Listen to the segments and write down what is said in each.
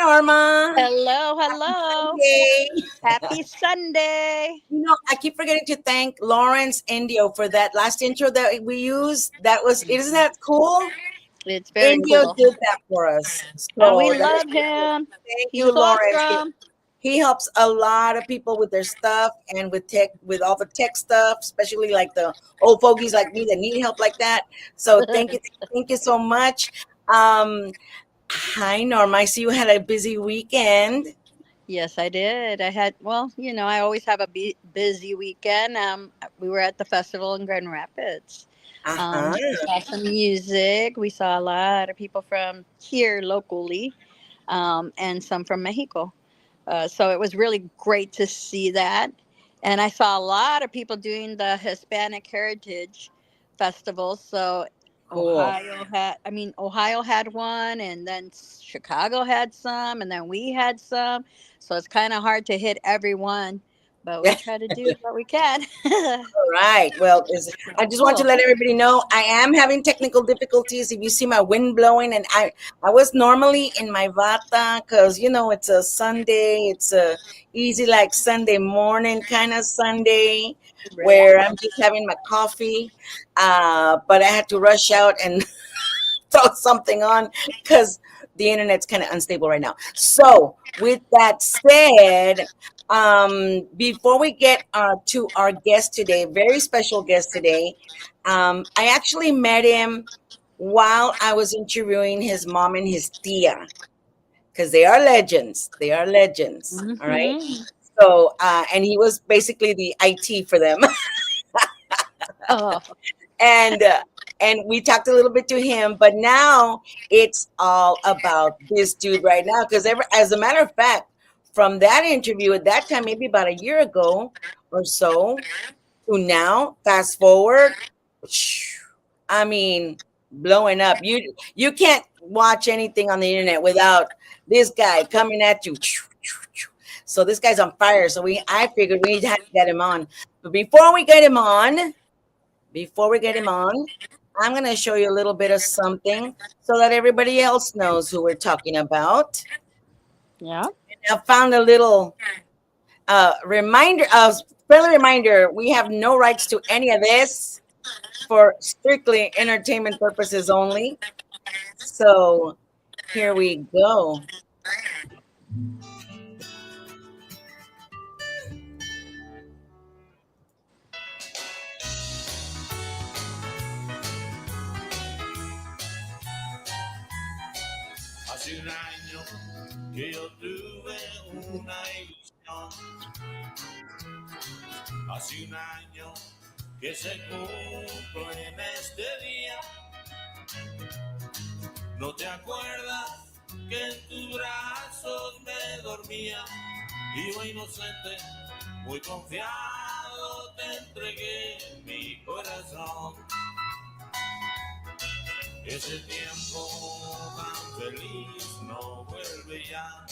Norma. Hello, Happy hello. Sunday. Happy Sunday. I keep forgetting to thank Lawrence Indio for that last intro that we used. Isn't that cool? It's very Indio cool. did that for us. And we So that is love pretty cool. him. Thank you, He's Lawrence. awesome. He helps a lot of people with their stuff and with tech, with all the tech stuff, especially like the old fogies like me that need help like that. So thank you so much. Um, Hi, Norma. I see you had a busy weekend. Yes, I did. I always have a busy weekend. We were at the festival in Grand Rapids. Uh-huh. We saw some music. We saw a lot of people from here locally, and some from Mexico. So it was really great to see that. And I saw a lot of people doing the Hispanic Heritage Festival. So Cool. Ohio had one, and then Chicago had some, and then we had some. So it's kind of hard to hit every one, but we try to do what we can. Right. Well, I just want to Cool. let everybody know I am having technical difficulties. If you see my wind blowing, and I was normally in my bata because it's a Sunday. It's a easy like Sunday morning kind of Sunday Right. where I'm just having my coffee. But I had to rush out and throw something on because the internet's kind of unstable right now. So, with that said, before we get to our guest today, very special guest today, I actually met him while I was interviewing his mom and his tia because they are legends. They are legends. All right. Hmm. So, and he was basically the IT for them. Oh, and and we talked a little bit to him, but now it's all about this dude right now because as a matter of fact, from that interview at that time, maybe about a year ago or so, to now, fast forward, I mean, blowing up. You can't watch anything on the internet without this guy coming at you. So this guy's on fire. So I figured we had to get him on. But before we get him on, I'm going to show you a little bit of something so that everybody else knows who we're talking about. yeah. I found a little friendly reminder, we have no rights to any of this for strictly entertainment purposes only. So here we go. Hace un año que yo tuve una ilusión. Hace un año que se cumple en este día. ¿No te acuerdas que en tus brazos me dormía? Iba inocente, muy confiado, te entregué mi corazón. Ese tiempo tan feliz no vuelve ya.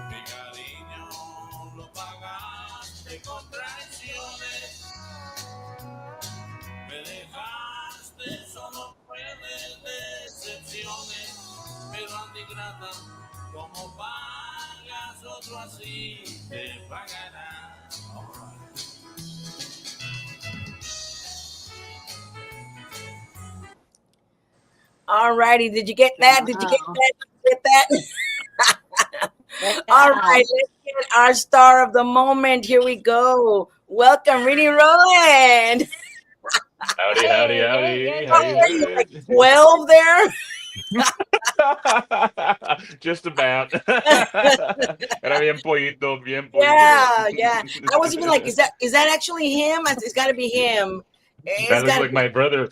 Mi cariño lo pagaste con traiciones. Me dejaste, solo fue de decepciones. Pero antigrata, como pagas, otro así te pagará. All righty, did you get that? Did you get Wow. that? Did you get that? All Yeah. right, let's get our star of the moment. Here we go. Welcome, Reading Roland. Howdy, howdy, Hey, hey, howdy. hey, How you Are you hey. like doing? 12 there? Just about. Era bien pollito, bien pollito. Yeah, yeah. I was even like, is that actually him? It's got to be him. That It's looks got to like be. my brother.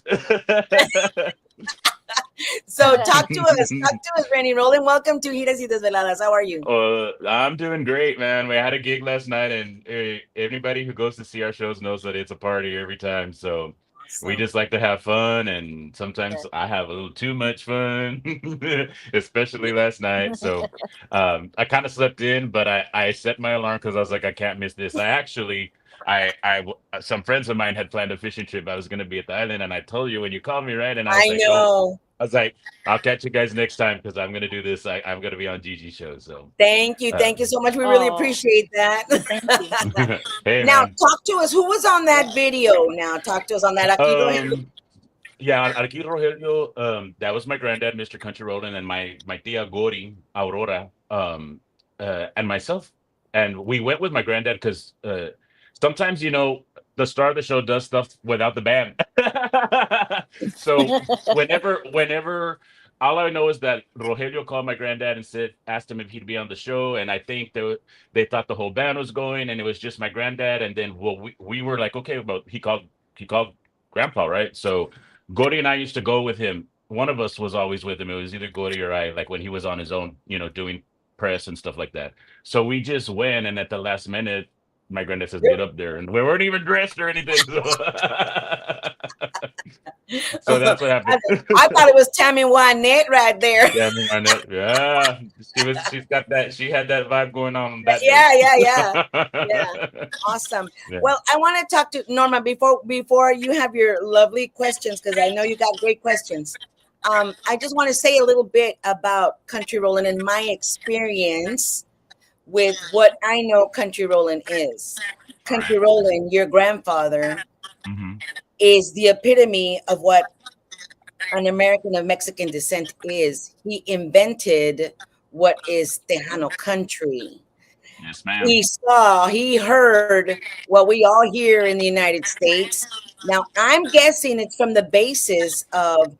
So talk to us. Talk to us, Renny Roland. Welcome to Giras y Desveladas. How are you? I'm doing great, man. We had a gig last night, and anybody who goes to see our shows knows that it's a party every time. So we Awesome. just like to have fun, and sometimes Yeah. I have a little too much fun, especially last night. So I kind of slept in, but I set my alarm because I was like, I can't miss this. Some friends of mine had planned a fishing trip. I was going to be at the island, and I told you when you called me, right? And I was I like, oh, know. I was like, I'll catch you guys next time because I'm gonna do this. I'm gonna be on Gigi show. So, Thank you. uh, Thank you so much. We really Oh, appreciate that. thank you. hey Now, man. talk to us. Who was on Yeah. that video? Now, talk to us on that. Aquí Rogelio. Um, yeah, aquí Rogelio. That was my granddad, Mr. Country Roland, and my tia Gori Aurora. And myself, and we went with my granddad because sometimes the star of the show does stuff without the band. So whenever all I know is that Rogelio called my granddad and asked him if he'd be on the show, and I think they thought the whole band was going, and it was just my granddad, and then well we were like okay, but he called grandpa, right? So Gordy and I used to go with him. One of us was always with him. It was either Gordy or I, like when he was on his own, doing press and stuff like that. So we just went, and at the last minute, my granddad says, "Get up there," and we weren't even dressed or anything. So, so that's what I, happened. I thought it was Tammy Wynette right there. Yeah, I mean, Arnett, yeah, she's got that. She had that vibe going on that day. Yeah, yeah, yeah. Yeah. Awesome. Yeah. Well, I want to talk to Norma before you have your lovely questions because I know you got great questions. I just want to say a little bit about Country Rolling and my experience with what I know Country Rolling is. All Country right. Rolling, your grandfather, Mm-hmm. is the epitome of what an American of Mexican descent is. He invented what is Tejano country. Yes, ma'am. He heard what we all hear in the United States. Now, I'm guessing it's from the basis of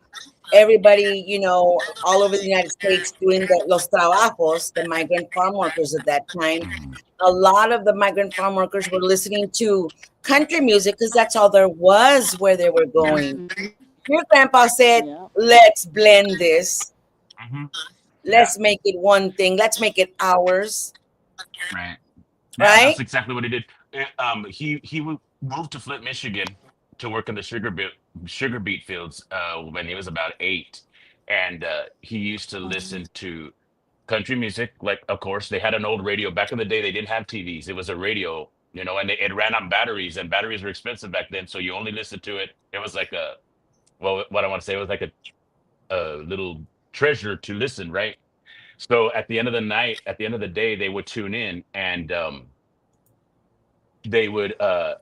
everybody, all over the United States doing los trabajos, the migrant farm workers at that time. Mhm. A lot of the migrant farm workers were listening to country music because that's all there was where they were Yeah. going. Mhm. Your grandpa said, Yeah. let's blend this. Hmm. Yeah. Let's make it one thing. Let's make it ours. Right. Yeah, Right? that's exactly what he did. Moved to Flint, Michigan, to work in the sugar beet fields when he was about 8, and he used to Mhm. listen to country music. Like, of course, they had an old radio back in the day. They didn't have TVs. It was a radio, and it ran on batteries, and batteries were expensive back then. So you only listened to it. It was like what I want to say, it was like a little treasure to listen, right? So at the end of the night, at the end of the day, they would tune in, and they would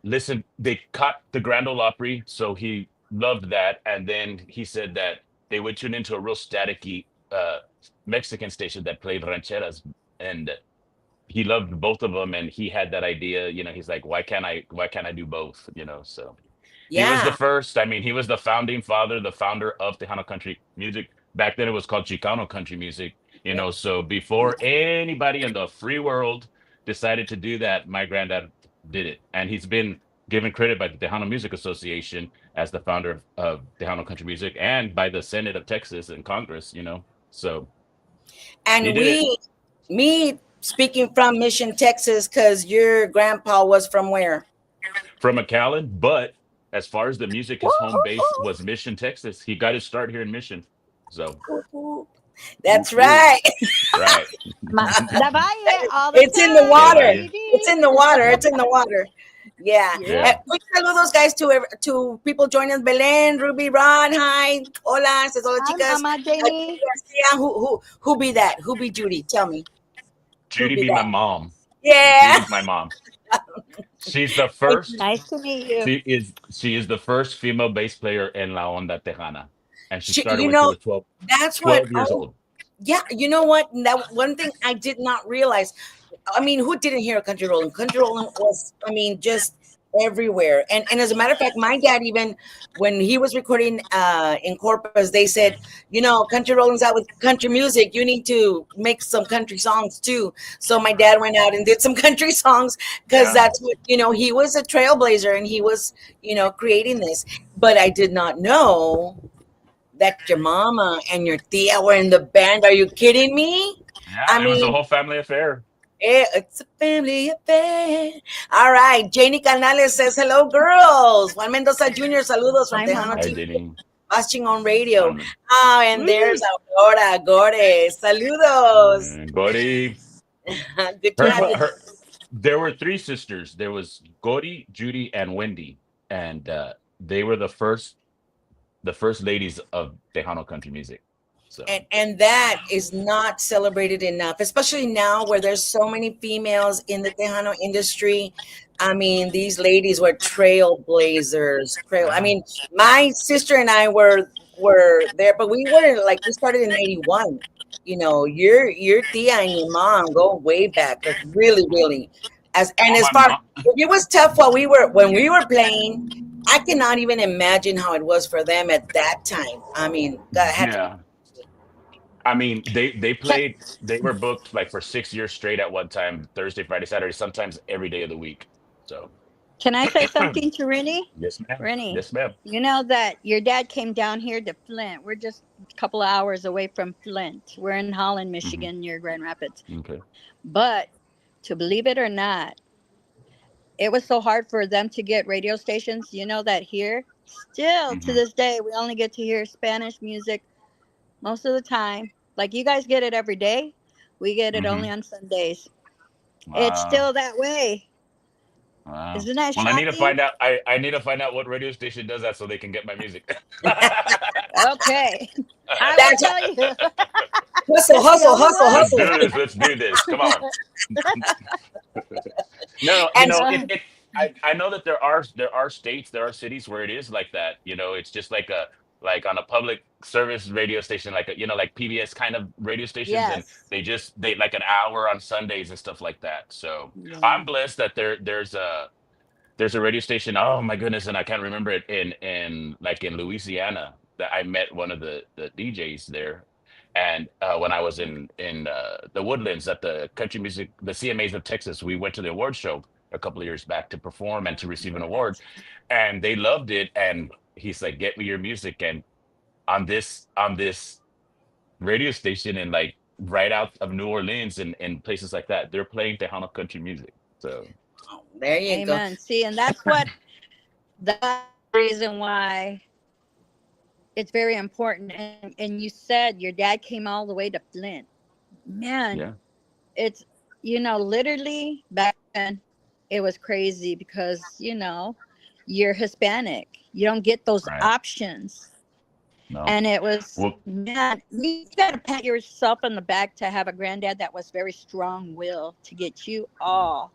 listen. They caught the Grand Ole Opry, so he loved that. And then he said that they would tune into a real staticky Mexican station that played rancheras, and he loved both of them. And he had that idea, he's like, why can't I do both, so he was the Yeah. first. I mean, he was the founding father, the founder of Tejano country music. Back then, it was called Chicano country music. Yep. So before anybody in the free world decided to do that, my granddad did it, and he's been given credit by the Tejano Music Association as the founder of Tejano country music, and by the Senate of Texas and Congress. So he And did it me speaking from Mission, Texas, because your grandpa was from where? from McAllen. But as far as the music, his home base Woo-hoo-hoo. was Mission, Texas. He got his start here in Mission. So, whoop, That's whoop. right. Right. The Valle all the It's in the El time, water. Valle. It's baby. in the water. It's in the water. Yeah. Yeah. Yeah. Quick saludos, guys, to people joining us. Belen, Ruby, Ron, hi. Hola, says hola, Hi, chicas. Mama Jamie. Garcia, who be that? Who be Judy? Tell me. Who Judy be be my that? mom. Yeah. Judy's my mom. She's the Thank first. you. Nice to meet you. She is the first female bass player in La Onda Tejana, and she She, started when she was 12, that's what. 12 years Oh, old. yeah. You know what? That one thing I did not realize. I mean, who didn't hear Country Rolling? Country Rolling was, I mean, just everywhere. And as a matter of fact, my dad, even when he was recording in Corpus, they said, Country Rolling's out with country music. You need to make some country songs too. So my dad went out and did some country songs because Yeah. that's what, he was a trailblazer and he was, creating this. But I did not know that your mama and your tia were in the band. Are you kidding me? I Yeah, it was a mean, whole family affair. it's a family affair. All right. Janie Canales says, hello, girls. Juan Mendoza Jr., saludos from Hi, Tejano Mama. Hi, TV, Jenny. watching on radio. Um, Oh, and there's Woo. Aurora Gore. Saludos. Gori. Good to Her, have you. her. There were three sisters. There was Gori, Judy, and Wendy, and they were the first the first ladies of Tejano country music. So And that is not celebrated enough, especially now where there's so many females in the Tejano industry. I mean, these ladies were trailblazers. I yeah, mean, my sister and I were there, but we weren't like we started in '81. You know, your tia and your mom go way back, like really, really. oh As my far mom, it was tough while we were when we were playing. I cannot even imagine how it was for them at that time. I mean, God, it had to be yeah. I mean, they Can, played. They were booked like for 6 years straight at one time, Thursday, Friday, Saturday, sometimes every day of the week. So can I say something to Rennie? yes, ma'am. Rennie, Yes, ma'am. you know that your dad came down here to Flint. We're just a couple of hours away from Flint. We're in Holland, Hmm. Michigan, near Grand Rapids. Okay. But to believe it or not, it was so hard for them to get radio stations. You know that here, still to Hmm. this day, we only get to hear Spanish music most of the time. Like you guys get it every day, we get it only Hmm. on Sundays. It's Wow. still that way. Wow. Isn't that Well, I need to shocking? find out. I need to find out what radio station does that so they can get my music. Okay, I will that's tell you. hustle, It's the hustle, only hustle, one. Let's hustle. do this. Let's do this. Come on. No, And I know that there are states, there are cities where it is like that. It's just like a like on a public service radio station, like like PBS kind of radio stations, and Yes. they like an hour on Sundays and stuff like that. So Yeah. I'm blessed that there's a radio station. Oh my goodness, and I can't remember it in like in Louisiana that I met one of the DJs there, and when I was in the Woodlands at the country music the CMAs of Texas, we went to the award show a couple of years back to perform and to receive an award, and they loved it. And he's like, "Get me your music," and on this radio station and like right out of New Orleans and places like that, they're playing Tejano country music. So there you go. Amen. See, and that's the reason why it's very important. And you said your dad came all the way to Flint. Man, yeah, it's literally back then it was crazy because you're Hispanic. You don't get those right. options. No. And it was, Well, man, you got to pat yourself on the back to have a granddad that was very strong will to get you all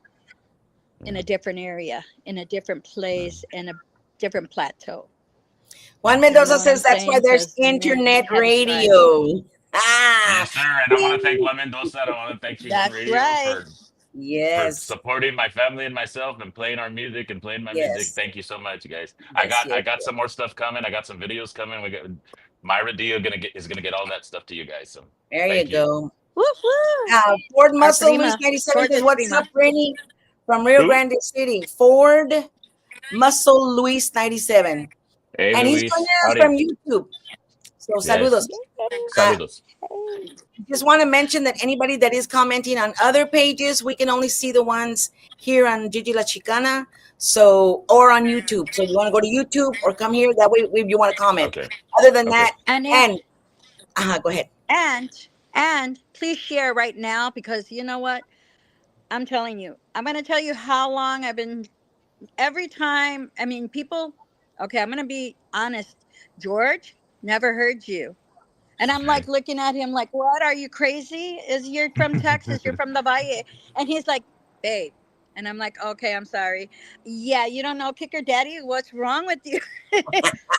in yeah, a different area, in a different yeah. place, in a different plateau. Juan You Mendoza know what I'm says that's why saying? there's Because, man, internet you had to strive. radio. Ah, Yes, sir. And I want to thank Juan Mendoza. I want to thank Fusion That's Radio right. for yes, supporting my family and myself and playing our music and playing my music. yes, Thank you so much, guys. I yes, got yes, I got yes. some more stuff coming. I got some videos coming. We got Myra Dio gonna get all that stuff to you guys. So There you thank you. go. Woo-hoo. Ford Our Muscle Luis prima. 97 says, Torte's "What's prima. up, Rennie from Rio Who? Grande City?" Ford Muscle Luis 97, Hey, and he's joining Luis. us Howdy. from YouTube. So saludos. Yes. Uh, Saludos. Hey. just want to mention that anybody that is commenting on other pages, we can only see the ones here on Gigi La Chicana, so or on YouTube. So you want to go to YouTube or come here. That way, if you want to comment. Okay. Other than Okay. that, And if and go ahead. and please share right now because you know what? I'm telling you. I'm going to tell you how long I've been every time. I mean, people, okay, I'm going to be honest. George, never heard you. And I'm like Okay. looking at him like, what? Are you crazy? Is you're from Texas? You're from the Valle? And he's like, babe. And I'm like, okay, I'm sorry. Yeah, you don't know Kicker Daddy? What's wrong with you?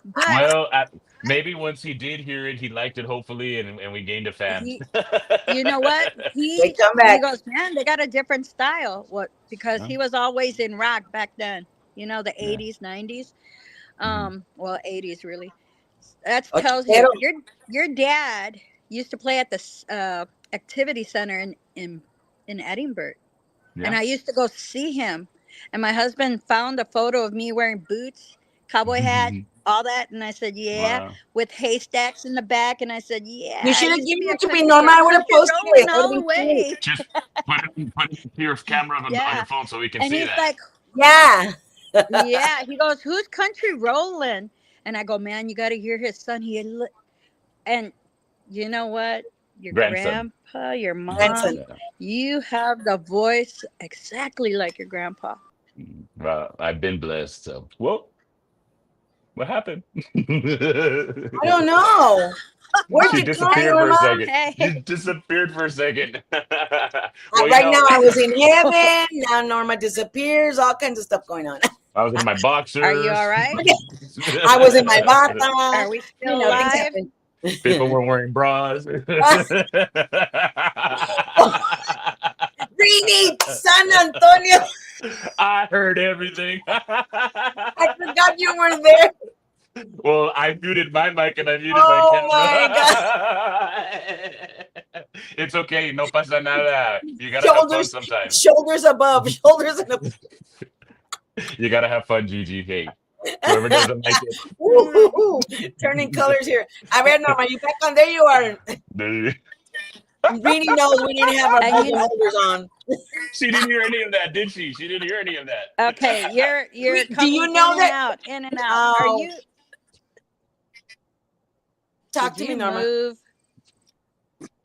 But Well, maybe once he did hear it, he liked it, hopefully, and we gained a fan. he, you know what? They come He back. goes, man, they got a different style. What? Because Yeah. he was always in rock back then. The Yeah. 80s, 90s. Hmm. Well, 80s really. That tells you Ochentero. your dad used to play at the activity center in Edinburgh, and Yeah. I used to go see him. And my husband found a photo of me wearing boots, cowboy hat, all that, and I said, "Yeah," Wow. with haystacks in the back, and I said, You "Yeah, I should have used to given be a it to me. country Normal, girl, I would have country posted it. rolling That would have all the been cute. way." Just put it to your camera on Yeah, your phone so we can and see he's that. like, Yeah. "Yeah," he goes, "Who's country rolling?" And I go, "Man, you got to hear his son. And you know what? Your Grandson. grandpa, your mom, Grandson. Yeah. you have the voice exactly like your grandpa. Well, I've been blessed. So, whoa. What happened? I don't know. Where'd She you go, disappeared for a Norma? second. Hey. You disappeared for a second. Well, Right now, I was in heaven. Now Norma disappears. All kinds of stuff going on. I was in my boxers. Are you all right? I was in my Are bata. we You still know, things live? happen. People were wearing bras. Reny, San Antonio. I heard everything. I forgot you were there. Well, I muted my mic and I muted my Oh my camera. It's okay. No pasa nada. You gotta have fun sometimes. Shoulders above, shoulders in the. You gotta have fun, Gigi. Hey, whoever doesn't like it. Woo-hoo-hoo. Turning colors here. I read Norma. You back on? There you are. Reny knows we need to have our And bubble you- holders on. She didn't hear any of that, did she? She didn't hear any of that. Okay, you're Do coming you know in that- and out, in and out. Are Oh. you? Talk Did to me, you Norma. move?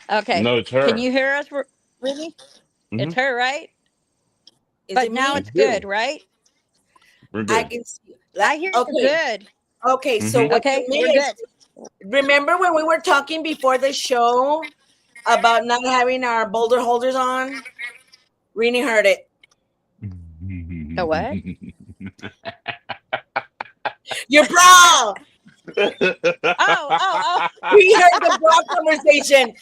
Okay. No, it's her. Can you hear us, Reny? Mhm. It's her, right? Is But it now me? it's good, right? We're I good. can see. I hear Okay. you good. Okay, so Mhm. what Okay, you we're missed, good. remember when we were talking before the show about not having our boulder holders on? Reny heard it. A what? Your bra! Oh. We heard the bra conversation.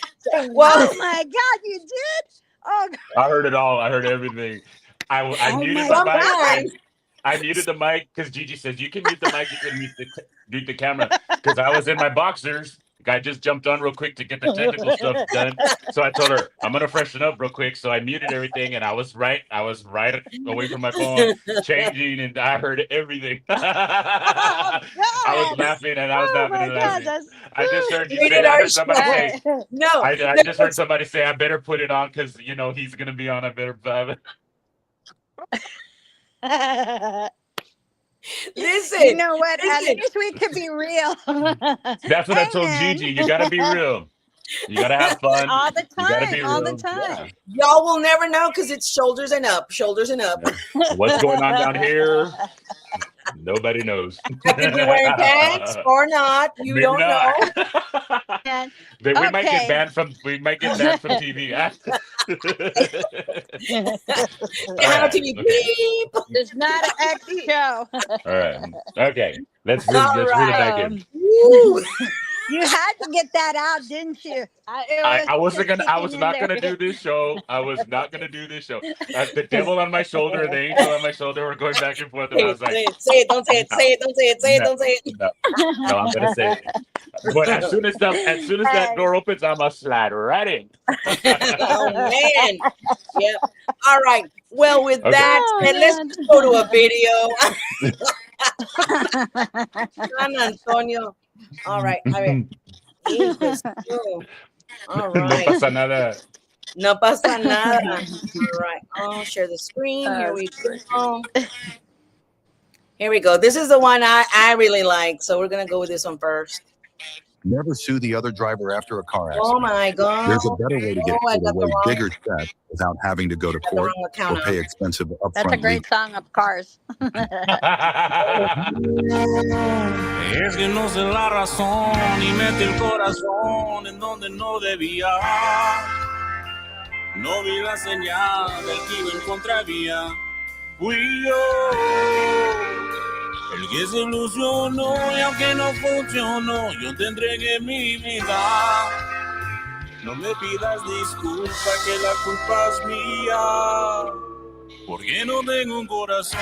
Well, Oh my God, you did? Oh, I heard it all. I heard everything. I Oh muted my the God. mic. sometimes I muted the mic because Gigi says you can mute the mic, you can mute the camera. Because I was in my boxers. Guy just jumped on real quick to get the technical stuff done. So I told her I'm gonna freshen up real quick. So I muted everything, and I was right away from my phone, changing, and I heard everything. I was God. laughing, and I was Oh laughing my and God, laughing. that's I just heard you we say. did I our heard somebody show. say. No, I no, just heard somebody say I better put it on because he's gonna be on. I better. listen. You know what? At Listen. least we can be real. That's what I told Amen. Gigi. You gotta be real. You gotta have fun. All the You gotta time. be All the real. time. Y'all will never know because it's shoulders and up, shoulders and up. Yeah. What's going on down here? Nobody knows. I could be wearing pants or not. You Maybe don't know. not. And- We might get Okay. banned from TV. Channel right, TV, okay. beep. It's not an X show. All right. Okay. Let's All reel it right. back in. Woo. You had to get that out, didn't you? I wasn't just gonna. I was kicking in not there. gonna do this show. I was not gonna do this show. The devil on my shoulder, the angel on my shoulder were going back and forth, and I was like, Say it, don't say it, say it, don't say it, say it, don't say it. no, I'm gonna say it. But as soon as that door opens, I'm gonna slide right in. Oh man. Yep. All right. Well, with Okay. that Oh, said, let's man. just go to a video. San Antonio. All right. I mean, all No right. pasa nada. No pasa nada. All right. I'll share the screen. Here we go. Here we go. This is the one I really like. So we're going to go with this one first. Never sue the other driver after a car Oh accident. my God. There's a better way to get Oh, I paid got the away wrong- bigger checks without having to go to Got the court wrong or account pay up. expensive That's a upfront great song of Cars. Es que no sé la razón y mete el corazón en donde no debía. No vi la señal del que iba en contravía. Fui yo el que se ilusionó y aunque no funcionó, yo te entregué mi vida. No me pidas disculpa que la culpa es mía. Porque no tengo un corazón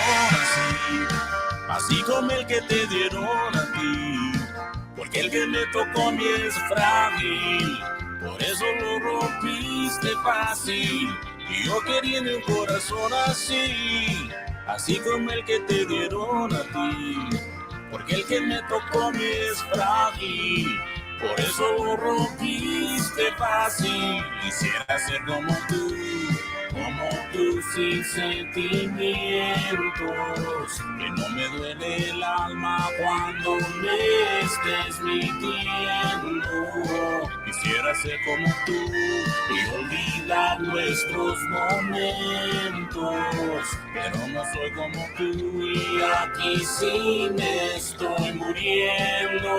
así como el que te dieron a ti. Porque el que me tocó a mí es frágil, por eso lo rompiste fácil. Y yo queriendo un corazón así como el que te dieron a ti. Porque el que me tocó a mí es frágil, por eso lo rompiste fácil. Quisiera ser como tú sin sentimientos, que no me duele el alma cuando me estés mintiendo. Quisiera ser como tú y olvidar nuestros momentos, pero no soy como tú y aquí sí me estoy muriendo.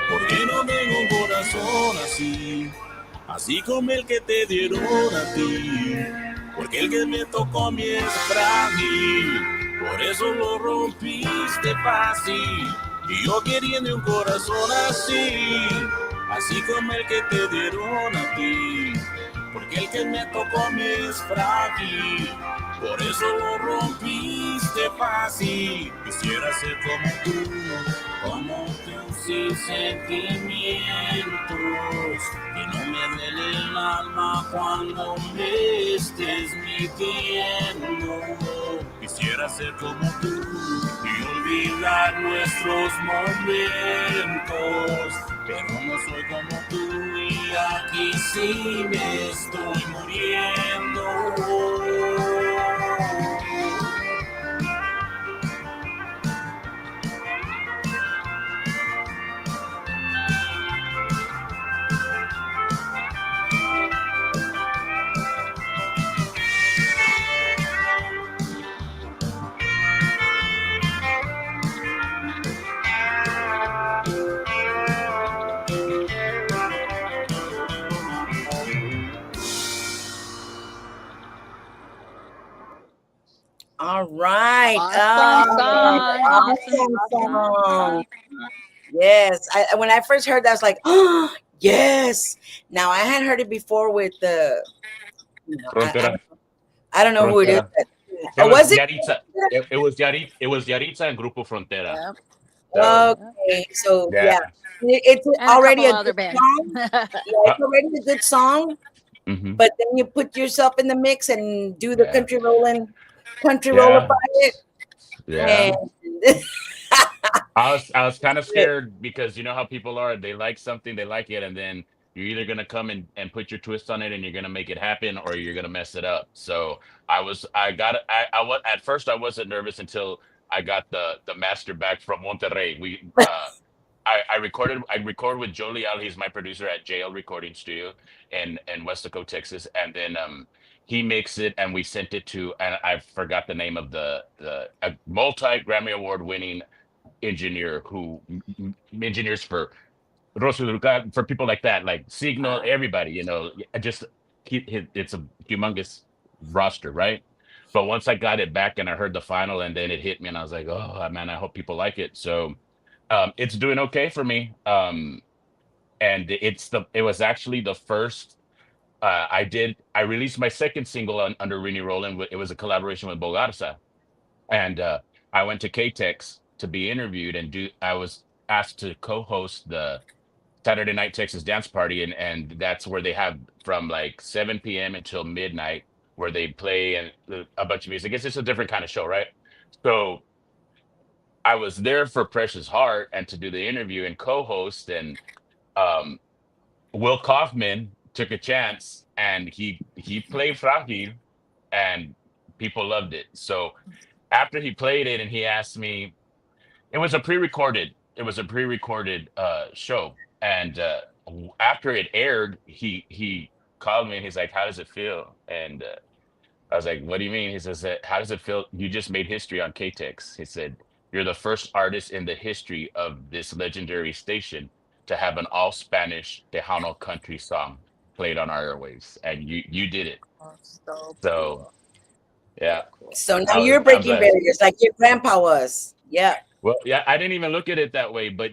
Porque no tengo un corazón así, así como el que te dieron a ti. Porque el que me tocó a mí es frágil, por eso lo rompiste fácil. Y yo queriendo un corazón así, así como el que te dieron a ti. Porque el que me tocó a mí es frágil, por eso lo rompiste fácil. Quisiera ser como tú sin sentimientos, que no me duele el alma cuando me estés mintiendo. Quisiera ser como tú y olvidar nuestros momentos, pero no soy como tú y aquí sí me estoy muriendo. All right. Awesome song. Awesome song. Yes. When I first heard that, I was like, oh, yes. Now, I hadn't heard it before with the, Frontera. I don't know who it is. Frontera. But, was it? Yaritza. It was Yaritza and Grupo Frontera. Yep. So, Okay. So, yeah. yeah. It's And already a a couple other good bands. song. Yeah, it's already a good song. Mhm. But then you put yourself in the mix and do the Yeah. country roller Yeah. by it. Yeah. And I was kind of scared because you know how people are. They like something, they like it, and then you're either gonna come and put your twist on it and you're gonna make it happen, or you're gonna mess it up. So I was at first I wasn't nervous until I got the master back from Monterrey. I record with Joe Leal. He's my producer at JL Recording Studio in Westaco, Texas, and then he makes it, and we sent it to, and I forgot the name of the a multi Grammy Award winning engineer who engineers for Rosso Durcal, for people like that, like Signal, everybody, just it's a humongous roster, right? But once I got it back and I heard the final, and then it hit me, and I was like, oh man, I hope people like it. So it's doing okay for me. And it was actually the first I released my second single under Reny Roland. It was a collaboration with Bogarza, and I went to KTEX to be interviewed, and I was asked to co-host the Saturday Night Texas Dance Party, and that's where they have from like 7 p.m. until midnight, where they play and a bunch of music. It's just a different kind of show, right? So I was there for Precious Heart and to do the interview and co-host, and um, Will Kaufman took a chance and he played Fragile, and people loved it. So after he played it and he asked me, it was a pre-recorded show, and after it aired, he called me and he's like, "How does it feel?" And I was like, "What do you mean?" He says, "How does it feel? You just made history on KTEX." He said, "You're the first artist in the history of this legendary station to have an all Spanish Tejano country song played on our airwaves, and you did it." So So cool. yeah, Cool. so now you're I'm breaking blessed. barriers like your grandpa was. Yeah. Well, yeah, I didn't even look at it that way, but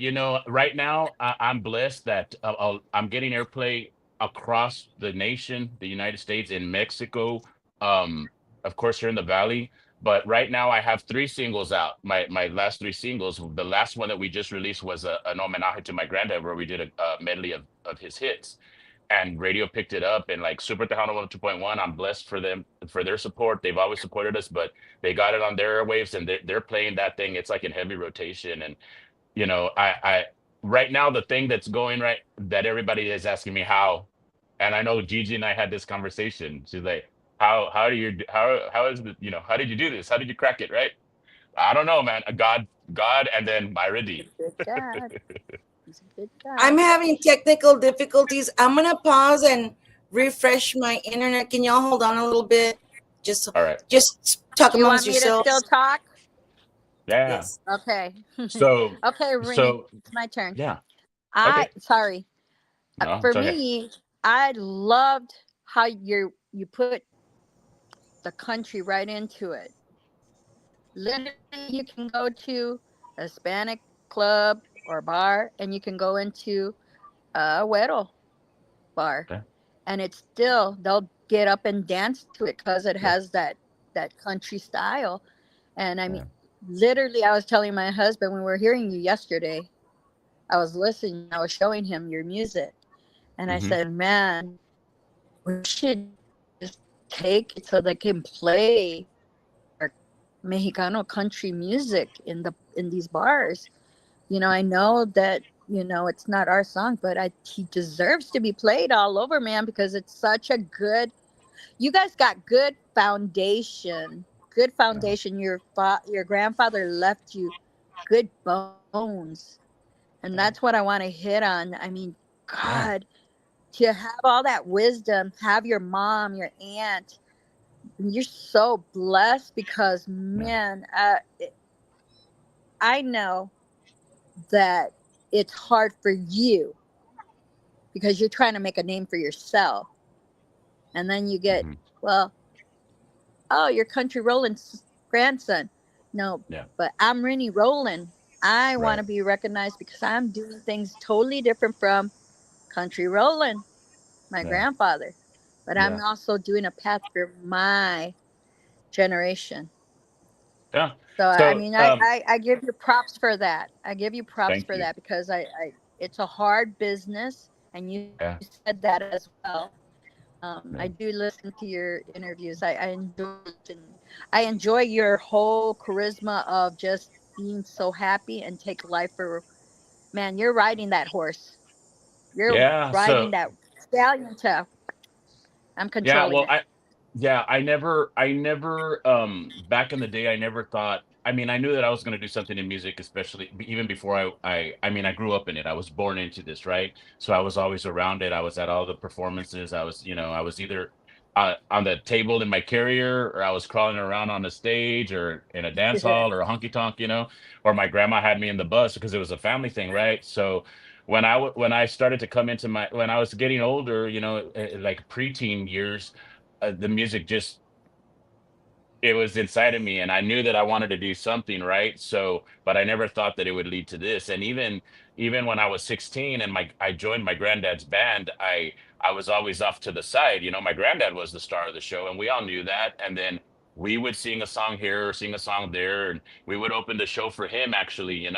right now I'm blessed that I'm getting airplay across the nation, the United States, in Mexico, um, of course here in the Valley. But right now I have three singles out. My last three singles. The last one that we just released was an homenaje to my granddad, where we did a medley of his hits, and radio picked it up, and like Super Tejano 102.1, I'm blessed for them for their support. They've always supported us, but they got it on their airwaves, and they're playing that thing. It's like in heavy rotation, and you know, I right now the thing that's going right that everybody is asking me how, and I know Gigi and I had this conversation. She's like, how do you how is the how did you do this? How did you crack it? Right? I don't know, man. God, and then Myra He's a D. good God. He's a good I'm God. having technical difficulties. I'm gonna pause and refresh my internet. Can y'all hold on a little bit? Just All right. just talk Do you amongst want me to still yourselves. talk? Yeah. Yes. Okay. So Okay, Renee, so it's my turn. yeah. I Okay. sorry. No, For it's okay. me, I loved how you put the country right into it. Literally, you can go to a Hispanic club or bar, and you can go into a güero bar, Okay. and it's still they'll get up and dance to it because it Yeah. has that country style. And I mean, Yeah. literally, I was telling my husband when we were hearing you yesterday. I was listening. I was showing him your music, and I Mm-hmm. said, "Man, we should just take it so they can play our Mexicano country music in these bars." I know that it's not our song, but he deserves to be played all over, man, because it's such a good. You guys got good foundation. Good Yeah. foundation. Your grandfather left you good bones, and that's Yeah. what I want to hit on. I mean, Yeah. God, to have all that wisdom, have your mom, your aunt. You're so blessed because, Yeah. man, I know that it's hard for you because you're trying to make a name for yourself. And then you get, Mm-hmm. well, oh, you're Country Roland's grandson. No, Yeah. but I'm Rennie Roland. I want Right. to be recognized because I'm doing things totally different from Country Roland, my Yeah. grandfather. But I'm Yeah. also doing a path for my generation. Yeah. So I So mean, I give you props for that. I give you props thank for you. that because I it's a hard business, and you said Yeah. that as well. I do Yeah. listen to your interviews. I enjoy listening. I enjoy your whole charisma of just being so happy and take life for. Man, you're riding that horse. You're Yeah. riding So that stallion. To I'm yeah, controlling well, it. I never back in the day I never thought, I mean, I knew that I was going to do something in music, especially even before I mean, I grew up in it. I was born into this, right? So I was always around it. I was at all the performances. I was either on the table in my carrier, or I was crawling around on the stage, or in a dance hall, or a honky tonk, or my grandma had me in the bus because it was a family thing, right? So when I started to come into when I was getting older, like preteen years, the music just, it was inside of me, and I knew that I wanted to do something, right? So, but I never thought that it would lead to this. And even when I was 16 and my I joined my granddad's band, I was always off to the side. My granddad was the star of the show, and we all knew that. And then we would sing a song here or sing a song there, and we would open the show for him actually.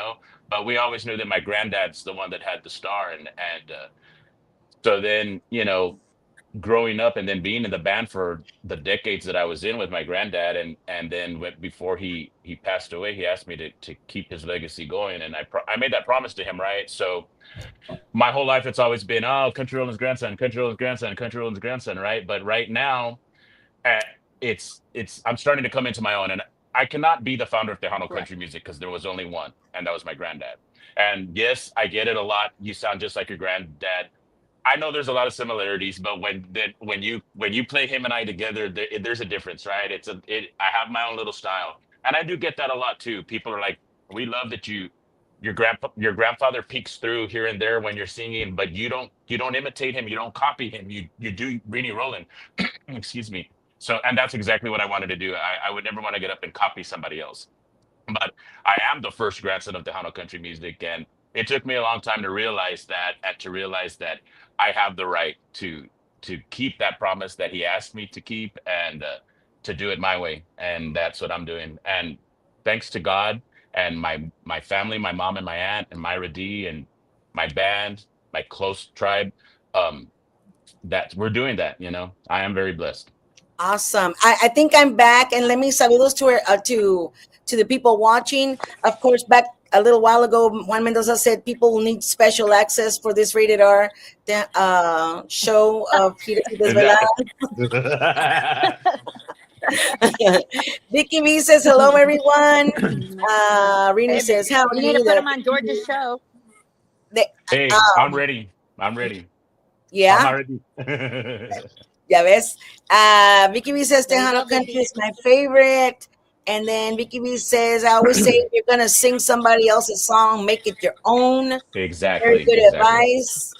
But we always knew that my granddad's the one that had the star, and so then, growing up and then being in the band for the decades that I was in with my granddad, and then before he passed away, he asked me to keep his legacy going, and I made that promise to him, right? So my whole life it's always been, oh, Country Rollins grandson, Country Rollins grandson, Country Rollins grandson, right? But right now, uh, it's I'm starting to come into my own, and I cannot be the founder of Tejano Right. country music because there was only one, and that was my granddad. And yes, I get it a lot. You sound just like your granddad. I know there's a lot of similarities, but when you play him and I together, there's a difference, right? I have my own little style, and I do get that a lot too. People are like, "We love that your grandfather peeks through here and there when you're singing, but you don't imitate him, you don't copy him, you do Rini Roland." Excuse me. So, and that's exactly what I wanted to do. I would never want to get up and copy somebody else, but I am the first grandson of Tejano country music, and it took me a long time to realize that, and to realize that I have the right to keep that promise that he asked me to keep, and to do it my way, and that's what I'm doing. And thanks to God and my family, my mom and my aunt and Myra D and my band, my close tribe, um, that we're doing that. I am very blessed. Awesome. I think I'm back, and let me saludos to her, to the people watching. Of course, back a little while ago, Juan Mendoza said people will need special access for this rated R show of Giras y Desveladas. Vicky V says hello, everyone. Reny says You need howdy. to put them on George's show. Hey, I'm ready. I'm ready. Yeah. I'm ready. Ya ves. Vicky B says There you Tejano go, Country Vicky. is my favorite. And then Vicky B says, I always say if you're going to sing somebody else's song, make it your own. Very Exactly. good Exactly. advice.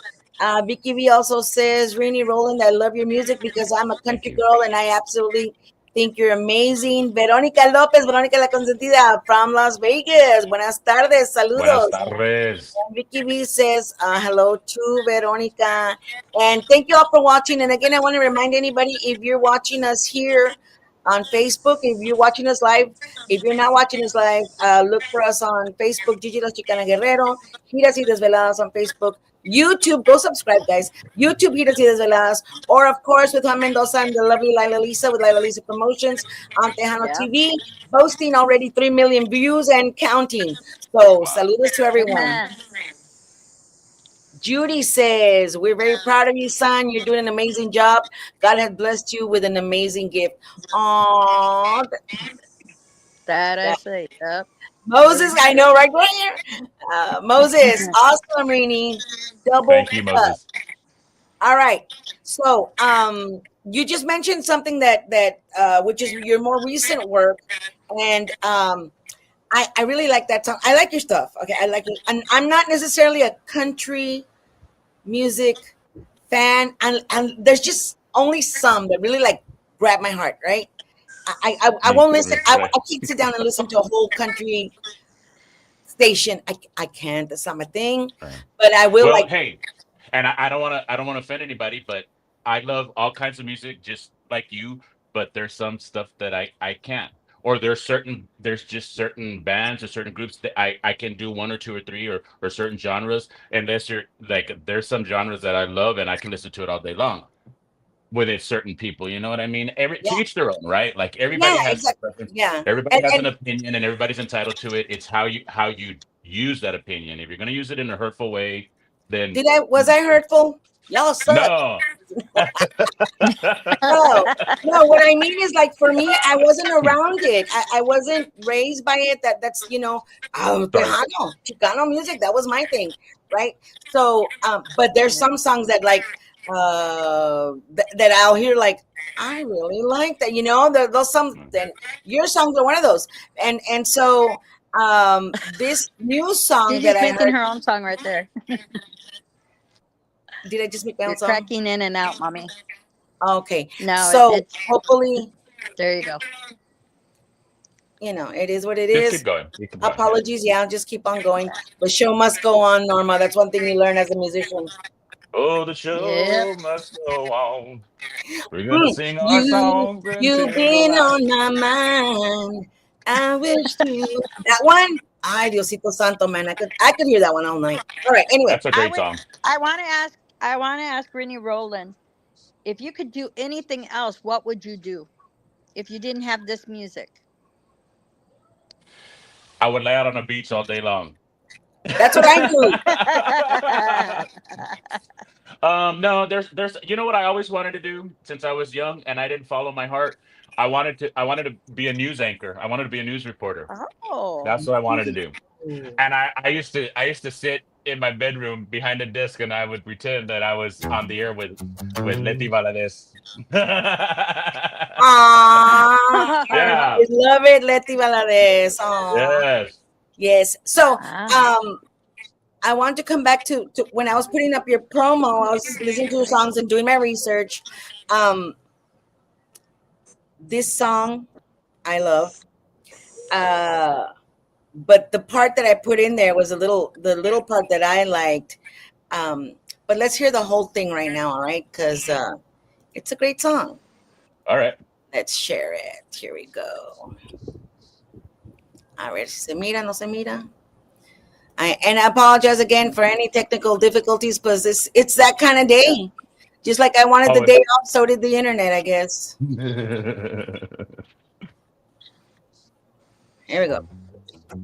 Vicky B also says, Reny, Roland, I love your music because I'm a Thank country you. girl and I absolutely think you're amazing. Verónica López, Verónica la Consentida from Las Vegas. Buenas tardes, Buenas saludos. tardes. And Vicky B says hello to Veronica. And thank you all for watching. And again, I want to remind anybody, if you're watching us here on Facebook, if you're watching us live, if you're not watching us live, look for us on Facebook, Gigi Los Chicana Guerrero, Giras y Desveladas on Facebook, YouTube, go subscribe, guys. YouTube, Giras y Desveladas, or of course with Juan Mendoza and the lovely Lila Lisa with Lila Lisa Promotions on Tejano Yeah. TV, boasting already 3 million views and counting. So, saludos to everyone. Amen. Judy says, we're very proud of you, son. You're doing an amazing job. God has blessed you with an amazing gift. Aww. That I say. Yep. Moses, I know, right here. Moses, awesome, Reny. Double Thank you, cut. Moses. All right. So, you just mentioned something that which is your more recent work, and I really like that song. I like your stuff. Okay, I like it, and I'm not necessarily a country music fan, and there's just only some that really like grab my heart. Right? I won't listen. I can't sit down and listen to a whole country station. I can't. That's not my thing. Right. But I will Well, like. hey, and I don't want to offend anybody, but I love all kinds of music just like you. But there's some stuff that I can't. Or there's just certain bands or certain groups that I can do one or two or three or certain genres. Unless you're like, there's some genres that I love and I can listen to it all day long. With it, certain people, you know what I mean? To each their own, right? Like everybody Yeah, has a exactly. preference. Yeah, Everybody has an and opinion, and everybody's entitled to it. It's how you use that opinion. If you're going to use it in a hurtful way, then was I hurtful? Y'all suck. no. No, no. What I mean is, like, for me, I wasn't around it. I wasn't raised by it. That's Sorry. Tejano, Chicano music. That was my thing, right? So, but there's some songs that like that I'll hear like I really like that. Those some. Then your songs are one of those, and so this new song She's that just I making heard. her own song right there. Did I just make my You're own song? cracking in and out, mommy. Okay, No, so it's hopefully. there. You go. It is what it Just is. keep going. Keep going. Apologies, yeah, I'll just keep on going. The show must go on, Norma. That's one thing you learn as a musician. Oh, the show Yep. must go on. We're gonna sing our You, songs you've until been I... on my mind. I wish you that one. Ay, Diosito Santo, man, I could hear that one all night. All right, anyway, That's a great song. I want to ask Reny Roland, if you could do anything else, what would you do if you didn't have this music? I would lay out on the beach all day long. that's what I do. No, there's you know what I always wanted to do since I was young and I didn't follow my heart. I wanted to be a news anchor. I wanted to be a news reporter. Oh, That's what I wanted to do. And I used to sit in my bedroom behind a desk and I would pretend that I was on the air with Leti Valadez. Aww, Yeah. I love it, Leti Valadez. Aww. Yes. Yes. So, wow. I want to come back to when I was putting up your promo. I was listening to your songs and doing my research. This song I love, but the part that I put in there was the little part that I liked. But let's hear the whole thing right now, all right? Because it's a great song. All right. Let's share it. Here we go. A ver si se mira, no se mira. And I apologize again for any technical difficulties, because it's that kind of day. Just like I wanted the day off, so did the internet, I guess. Here we go. Truck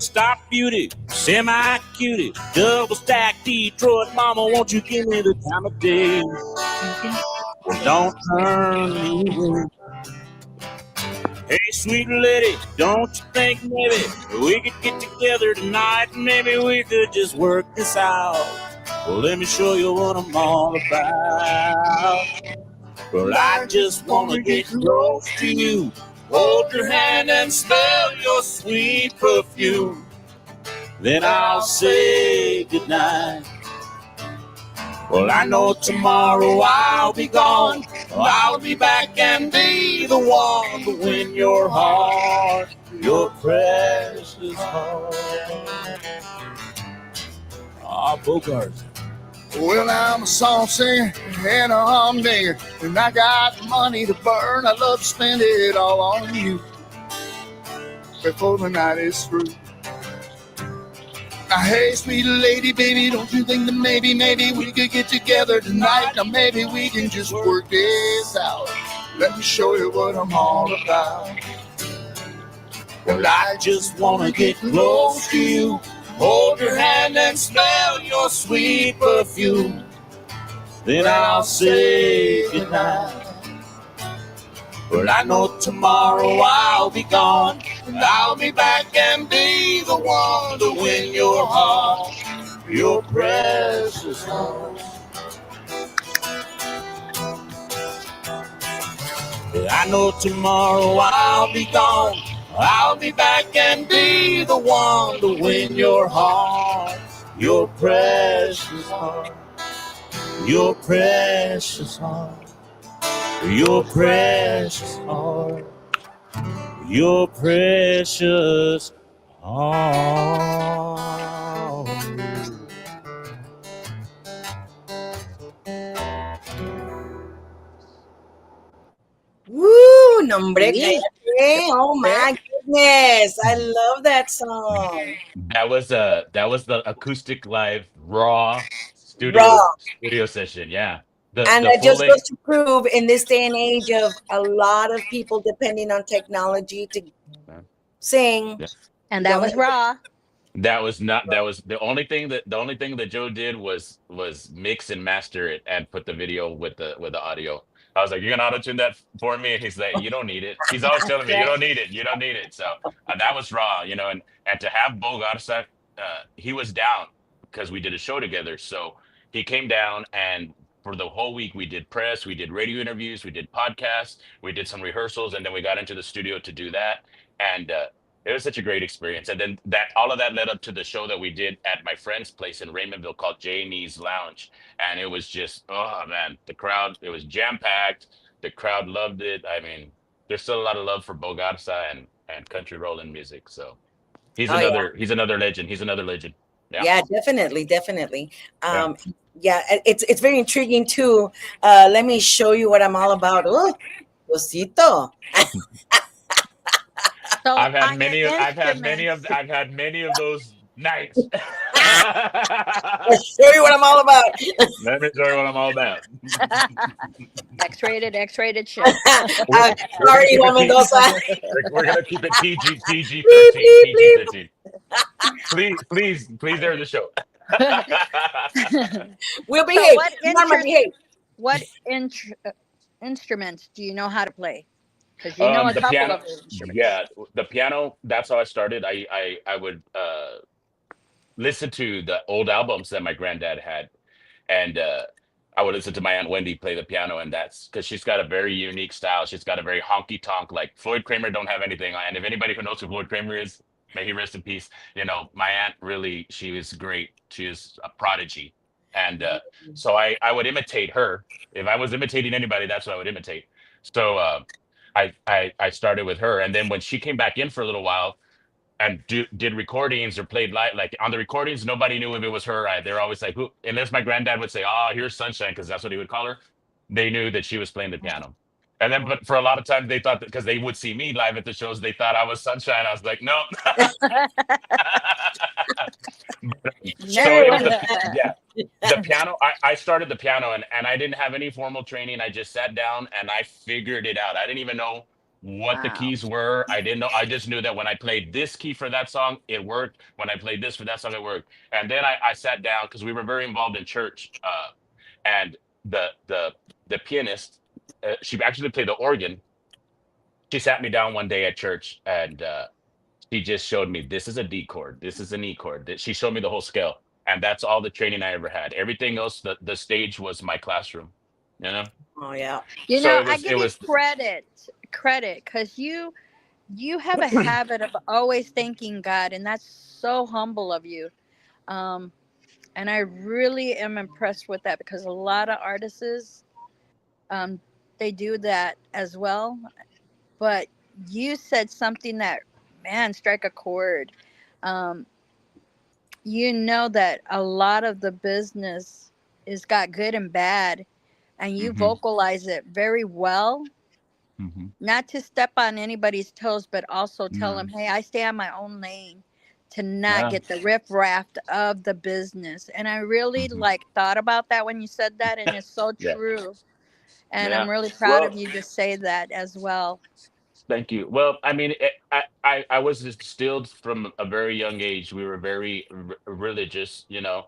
stop beauty, semi cutie, double stack Detroit mama, won't you give me the time of day? Well, don't turn me away. Hey, sweet lady, don't you think maybe we could get together tonight and maybe we could just work this out? Well, let me show you what I'm all about. Well, I just wanna get close to you, hold your hand and smell your sweet perfume. Then I'll say goodnight. Well, I know tomorrow I'll be gone. I'll be back and be the one to win your heart, your precious heart. Ah, Bogart. Well, I'm a song singer and a humdinger, and I got money to burn. I love to spend it all on you before the night is through. Now, hey, sweet lady, baby, don't you think that maybe we could get together tonight? Now, maybe we can just work this out. Let me show you what I'm all about. Well, I just wanna get close to you, hold your hand and smell your sweet perfume. Then I'll say goodnight. Well, I know tomorrow I'll be gone, and I'll be back and be the one to win your heart, your precious heart. Well, I know tomorrow I'll be gone, I'll be back and be the one to win your heart, your precious heart, your precious heart. Your precious heart, your precious heart. Woo, nombre, Sweet. cállate. Oh my goodness. I love that song. That was the acoustic live raw Raw. studio session. Yeah. And The that full just goes length. to prove in this day and age of a lot of people depending on technology to sing. Yeah. And that was raw. That was not that was the only thing that Joe did was mix and master it and put the video with the audio. I was like, "You're gonna auto tune that for me?" And he's like, "You don't need it." He's always telling me, "You don't need it. You don't need it." So that was raw, and to have Bo Garza, he was down because we did a show together. So he came down, and for the whole week we did press, we did radio interviews, we did podcasts, we did some rehearsals, and then we got into the studio to do that. And it was such a great experience. And then that all of that led up to the show that we did at my friend's place in Raymondville called Janie's Lounge. And it was just, oh man, the crowd, it was jam packed. The crowd loved it. I mean, there's still a lot of love for Bogarsa and country Roland music. So Oh yeah. he's another legend. He's another legend. Yeah. Yeah, definitely, definitely. Yeah. Yeah, it's very intriguing too. Let me show you what I'm all about. Oh, Rosito. So I've had on your I've had many of those nights. I'll show you what I'm all about. Let me show you what I'm all about. X-rated shit. Sorry, Juan Mendoza. We're gonna keep it PG Bleep, 13. bleep, Please during the show. We'll So behave. what Mama, behave. instruments do you know how to play? Because you know a The couple piano, of instruments. yeah, the piano. That's how I started. I would listen to the old albums that my granddad had, and I would listen to my aunt Wendy play the piano, and that's because she's got a very unique style. She's got a very honky tonk. Like Floyd Kramer don't have anything. And if anybody who knows who Floyd Kramer is, may he rest in peace. My aunt really, she was great. She is a prodigy, and so I would imitate her. If I was imitating anybody, that's what I would imitate. So I started with her, and then when she came back in for a little while and did recordings or played live, like on the recordings, nobody knew if it was her. They're always like, "Who?" Unless my granddad would say, "Oh, here's Sunshine," because that's what he would call her. They knew that she was playing the piano. And then, but for a lot of times, they thought that because they would see me live at the shows, they thought I was Sunshine. I was like, "No." So it was True. the piano. I started the piano, and I didn't have any formal training. I just sat down and I figured it out. I didn't even know what the Wow. keys were. I didn't know. I just knew that when I played this key for that song, it worked. When I played this for that song, it worked. And then I sat down because we were very involved in church. And the pianist, she actually played the organ. She sat me down one day at church, and she just showed me, this is a D chord, this is an E chord. She showed me the whole scale, and that's all the training I ever had. Everything else, the stage was my classroom, you know. Oh yeah. You So know, it I was give you credit because you have a habit of always thanking God, and that's so humble of you. Um, and I really am impressed with that because a lot of artists, um, they do that as well. But you said something that, man, strike a chord. Um, you know that a lot of the business is got good and bad, and you hmm vocalize it very well, hmm not to step on anybody's toes, but also tell no, them, hey, I stay on my own lane to not yeah, get the riffraff of the business. And I really hmm like thought about that when you said that, and it's so yeah, true. And I'm yeah. really proud of Well, you to say that as well. thank you. Well, I mean, I was instilled from a very young age. We were very religious, you know.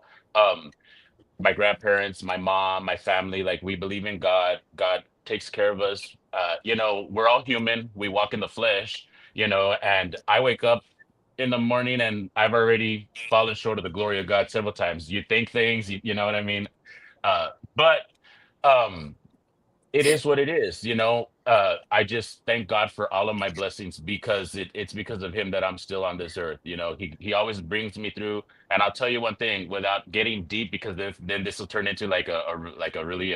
My grandparents, my mom, my family, like we believe in God. God takes care of us. You know, we're all human. We walk in the flesh, you know, and I wake up in the morning and I've already fallen short of the glory of God several times. You think things, you know what I mean? But um it is what it is, you know. I just thank God for all of my blessings because it's because of him that I'm still on this earth. You know, he always brings me through. And I'll tell you one thing, without getting deep, because then this will turn into like like a really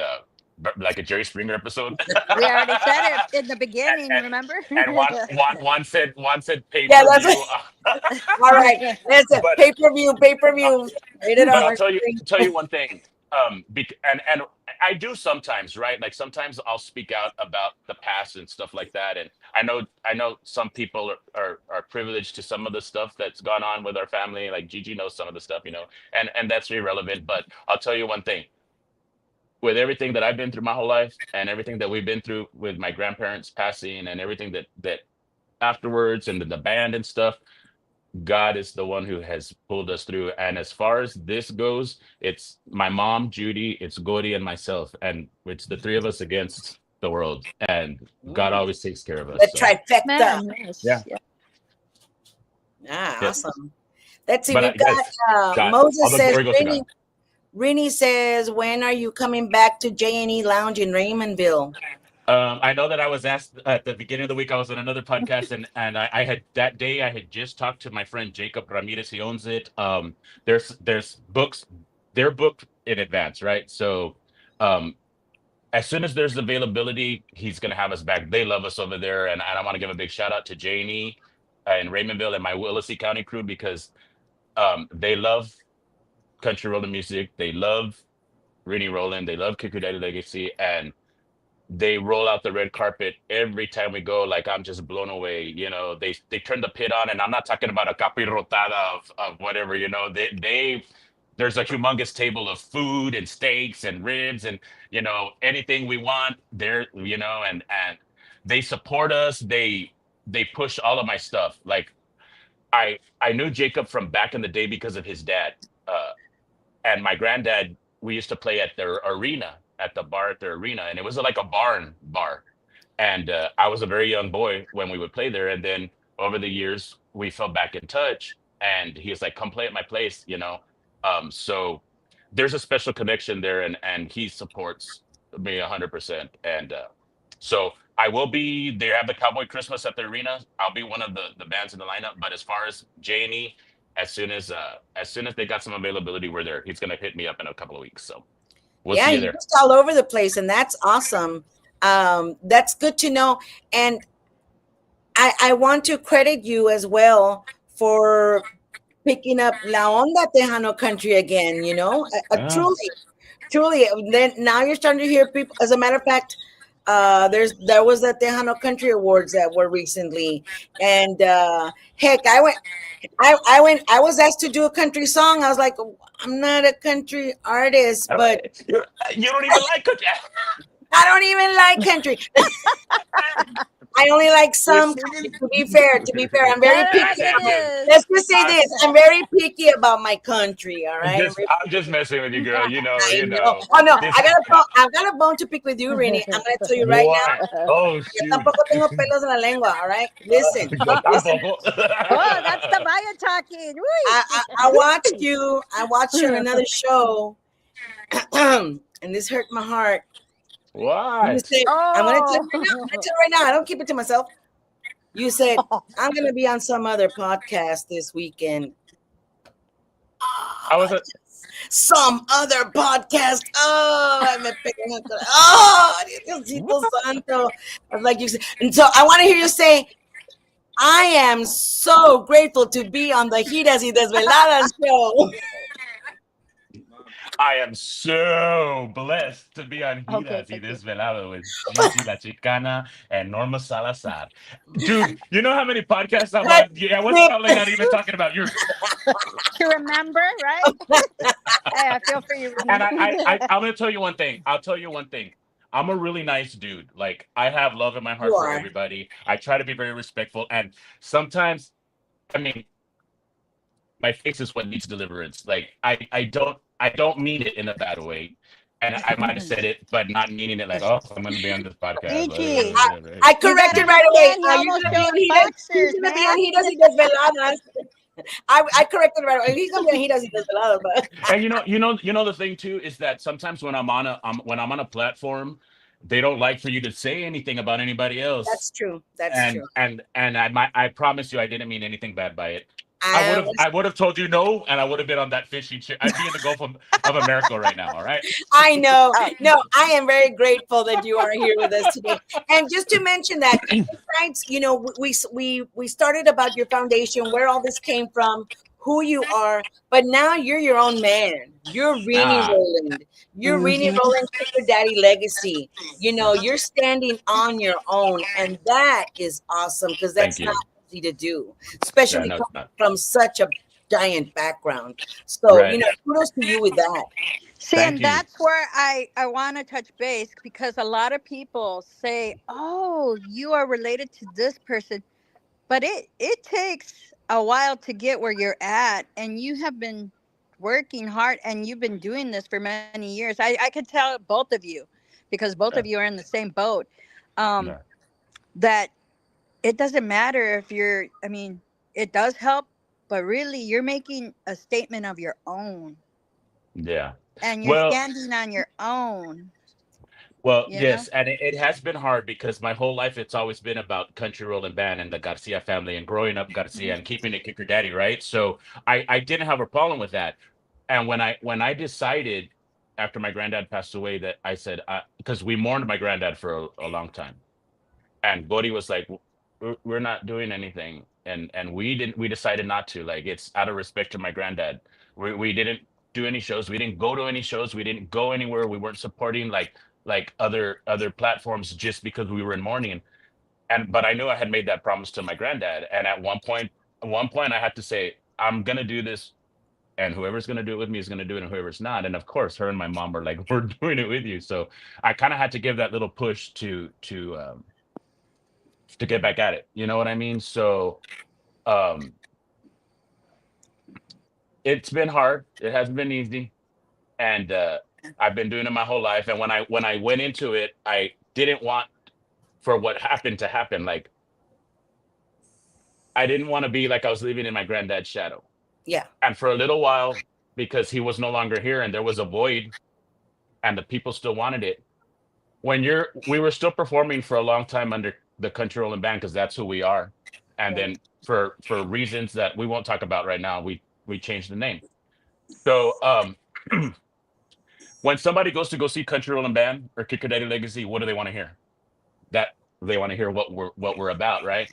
like a Jerry Springer episode. We already said it in the and, beginning, and remember? and one said pay Yeah, per that's view. all right. Listen, But pay per view. Rated but R. tell you one thing. And I do sometimes, right? Like sometimes I'll speak out about the past and stuff like that. And I know some people are privileged to some of the stuff that's gone on with our family. Like Gigi knows some of the stuff, you know, and that's irrelevant. But I'll tell you one thing. With everything that I've been through my whole life, and everything that we've been through with my grandparents passing, and everything that afterwards, and the band and stuff, God is the one who has pulled us through. And as far as this goes, it's my mom, Judy, it's Gori, and myself. And it's the three of us against the world. And God Mm, always takes care of us. the So, trifecta. Man, yeah. yes. Yeah. Ah, Yeah. awesome. Let's see. But We've got guys, God, all Moses the says, glory goes to God. Rini says, when are you coming back to J&E Lounge in Raymondville? I know that I was asked at the beginning of the week. I was on another podcast, and I had that day. I had just talked to my friend Jacob Ramirez. He owns it. There's books. They're booked in advance, right? So, um, as soon as there's availability, he's gonna have us back. They love us over there, and I want to give a big shout out to Janie in Raymondville and my Willacy County crew because they love country roller music. They love Reny Roland. They love Kiku Daddy Legacy, and they roll out the red carpet every time we go. Like I'm just blown away. You know, they turn the pit on, and I'm not talking about a capirotada of whatever. You know, they there's a humongous table of food and steaks and ribs and you know anything we want. There, you know, and they support us. They push all of my stuff. Like I knew Jacob from back in the day because of his dad. Uh, and my granddad, we used to play at their arena, at the bar at their arena, and it was like a barn bar. And I was a very young boy when we would play there. And then over the years, we fell back in touch. And he was like, "Come play at my place," you know. So there's a special connection there, and he supports me 100%. And so I will be. They have the Cowboy Christmas at the arena. I'll be one of the bands in the lineup. But as far as J&E, as soon as they got some availability, we're there. He's gonna hit me up in a couple of weeks. So we'll Yeah, see you you're there. just all over the place, and that's awesome. That's good to know. And I want to credit you as well for picking up La Onda Tejano country again, you know, Yeah. truly, truly. Then now you're starting to hear people, as a matter of fact, There was the Tejano Country Awards that were recently, and heck, I was asked to do a country song. I was like, I'm not a country artist, but You don't even like country. I don't even like country. I only like We're some country. singing. To be fair, I'm very Yes, picky. it Goddamn it. is. Let's just say I, this: I'm very picky about my country. All right, I'm very I'm just messing with you, girl. I You know. know. Oh no, This I've got a bone to pick with you, Rennie. I'm gonna tell you right now. what? Oh Yo shoot. tampoco tengo pelos en la lengua. All right, listen, Yo listen. tampoco. Oh, that's the Maya talking. I watched you. I watched you in another show, and this hurt my heart. You What? said, I'm gonna tell you right now. I'm gonna Oh. tell you right now. I don't keep it to myself. You said I'm gonna be on some other podcast this weekend. I was a Some other podcast. Oh, ay, me pegué en el oh, Diosito Santo. I was like you said. And so I want to hear you say, I am so grateful to be on the Giras y Desveladas show. I am so blessed to be on Okay, Giras y thank you. Desveladas with Gigi La Chicana and Norma Salazar. Dude, you know how many podcasts I'm But on? Yeah, what's probably not even talking about yours. To remember, right? Hey, I feel for you, And Renee. I'm gonna tell you one thing. I'll tell you one thing. I'm a really nice dude. Like I have love in my you heart for are. everybody. I try to be very respectful, and sometimes, I mean, my face is what needs deliverance. Like I don't mean it in a bad way, and I might have said it, but not meaning it like, oh, I'm gonna be on this podcast. Gigi, I you gotta corrected right away. understand. He You're almost gonna be showed on Giras. He's boxers, gonna be man. on Giras y Desveladas. I corrected right away. He's gonna be on Giras y Desveladas, but And the thing too is that sometimes when when I'm on a platform, they don't like for you to say anything about anybody else. that's true. That's true. And I promise you, I didn't mean anything bad by it. I I would have told you no, and I would have been on that fishing trip. I'd be in the Gulf of America right now. All right. I know. Oh, No, I am very grateful that you are here with us today. And just to mention that, besides, we started about your foundation, where all this came from, who you are, but now you're your own man. You're Rennie Ah, Roland. You're Rennie mhm. Roland Kicker Daddy Legacy. You're standing on your own, and that is awesome because thank that's not you. easy to do, Yeah, especially no, it's coming not. from such a giant background. So, Right. kudos to you with that. See, Thank and you. that's where I want to touch base because a lot of people say, "Oh, you are related to this person," but it takes a while to get where you're at, and you have been working hard, and you've been doing this for many years. I could tell both of you because both of Yeah, you are in the same boat. Um, yeah, that it doesn't matter if you're. I mean, it does help, but really, you're making a statement of your own, yeah. and you're Well, standing on your own. You know. yes, and it has been hard because my whole life it's always been about country roll and band and the Garcia family and growing up Garcia and keeping it kicker daddy, right? So I didn't have a problem with that. And when I decided after my granddad passed away that I said because we mourned my granddad for a long time, and Bodhi was like, We're not doing anything," and we decided not to. Like it's out of respect to my granddad. We didn't do any shows. We didn't go to any shows. We didn't go anywhere. We weren't supporting like other platforms just because we were in mourning. And but I knew I had made that promise to my granddad. And at one point, I had to say, I'm gonna do this, and whoever's gonna do it with me is gonna do it, and whoever's not. And of course, her and my mom were like, "We're doing it with you." So I kind of had to give that little push to get back at it. You know what I mean? So um it's been hard. It hasn't been easy. And I've been doing it my whole life. And when I went into it, I didn't want for what happened to happen. Like I didn't want to be like I was living in my granddad's shadow. Yeah. And for a little while, because he was no longer here and there was a void and the people still wanted it. We were still performing for a long time under the Country Rolling Band because that's who we are. And Right. then for reasons that we won't talk about right now, we changed the name. So when somebody goes to go see Country Rolling Band or Kicker Daddy Legacy, what do they want to hear? That they want to hear what we're about, right?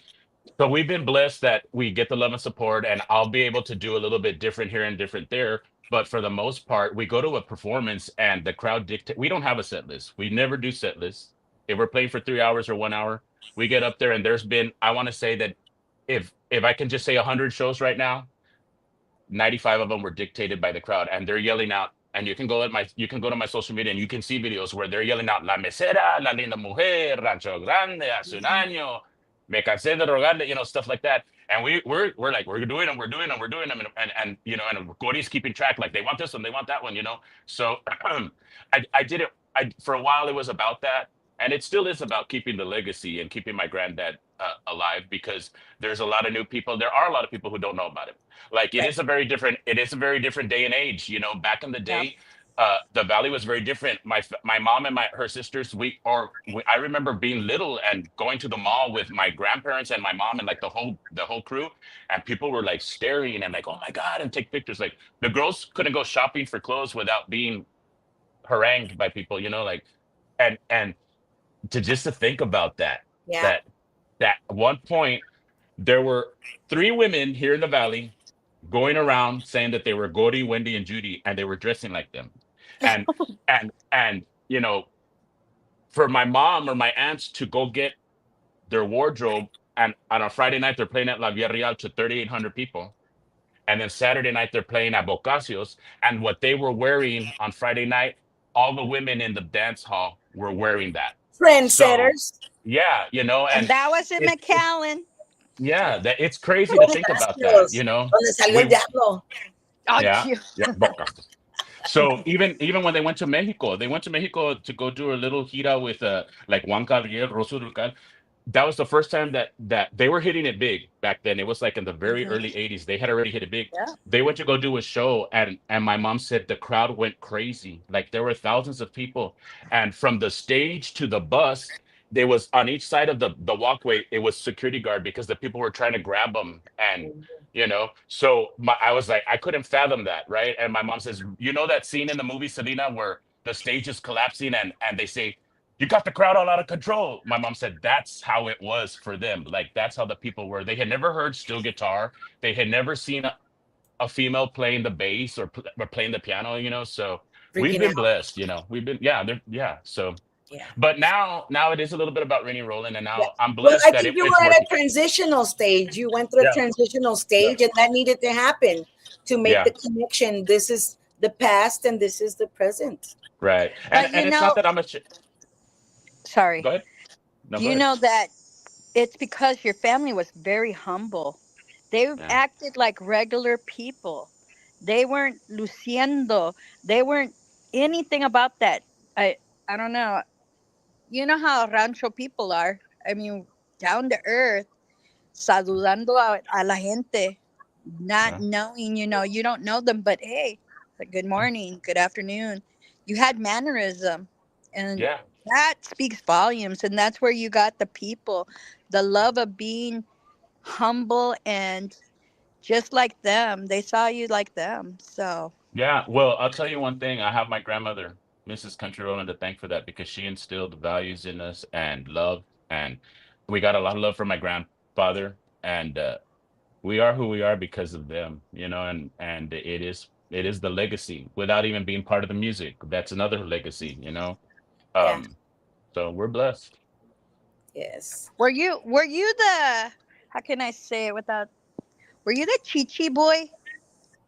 So we've been blessed that we get the love and support, and I'll be able to do a little bit different here and different there. But for the most part, we go to a performance and the crowd dictate. We don't have a set list. We never do set lists. if we're playing for 3 hours or 1 hour, we get up there and there's been, I want to say that if I can just say 100 shows right now, 95 of them were dictated by the crowd and they're yelling out. And you can go to my social media and you can see videos where they're yelling out La Mesera, La Linda Mujer, Rancho Grande, Hace un Mhm. año, Me cansé de rogarle, stuff like that. And we're like, we're doing them, we're doing them, we're doing them. And and Cody's keeping track, like they want this one, they want that one. So I did it. For a while it was about that. And it still is about keeping the legacy and keeping my granddad alive because there's a lot of new people. There are a lot of people who don't know about him. Like Right. it is a very different day and age. Back in the Yeah. day, the valley was very different. My mom and her sisters, I remember being little and going to the mall with my grandparents and my mom and like the whole crew, and people were like staring and like, oh my god, and take pictures. Like the girls couldn't go shopping for clothes without being harangued by people. Like, and to think about that, Yeah. that at one point there were three women here in the valley going around saying that they were Gordy, Wendy, and Judy, and they were dressing like them. And and for my mom or my aunts to go get their wardrobe, and on a Friday night they're playing at La Villa Real to 3,800 people, and then Saturday night they're playing at Bocasio's, and what they were wearing on Friday night, all the women in the dance hall were wearing that. So Trendsetters. yeah, And and that was in it McAllen. yeah, that it's crazy to think about that. Bocacios, donde salió el We diablo. Oh, Yeah, you. yeah, Bocas. So even when they went to Mexico to go do a little gira with like Juan Gabriel, Rosso Ducal. That was the first time that they were hitting it big back then. It was like in the very Mhm. early 80s. They had already hit it big. Yeah. They went to go do a show and my mom said the crowd went crazy. Like there were thousands of people. And from the stage to the bus, there was on each side of the walkway, it was security guard because the people were trying to grab them and so I was like, I couldn't fathom that, right? And my mom says, that scene in the movie Selena where the stage is collapsing and they say, you got the crowd all out of control. My mom said that's how it was for them. Like that's how the people were. They had never heard steel guitar. They had never seen a female playing the bass or playing the piano. So we've Freaking been out. blessed. We've been yeah. So, Yeah. but now it is a little bit about Rennie Roland, and Yeah. now I'm Well, I blessed that think you it's were at a working. transitional stage. You went through a Yeah, transitional yeah, stage, and that needed to happen to make yeah. the connection. This is the past, and this is the present. Right. And But and it's not that sorry. go ahead. No, go You ahead. know that it's because your family was very humble. They Yeah. acted like regular people. They weren't luciendo. They weren't anything about that. I I don't know. You know how rancho people are. I mean, down to earth, saludando a la gente, not Yeah. knowing, you don't know them, but hey, good morning, good afternoon. You had mannerism, and Yeah. that speaks volumes. And that's where you got the people, the love of being humble and just like them. They saw you like them. So, Yeah. Well, I'll tell you one thing. I have my grandmother, Mrs. Country Roland, to thank for that because she instilled values in us and love. And we got a lot of love from my grandfather. And we are who we are because of them, and it is the legacy without even being part of the music. That's another legacy. Yeah. Um, so we're blessed. Yes. were you the, how can I say it without, were you the chichi boy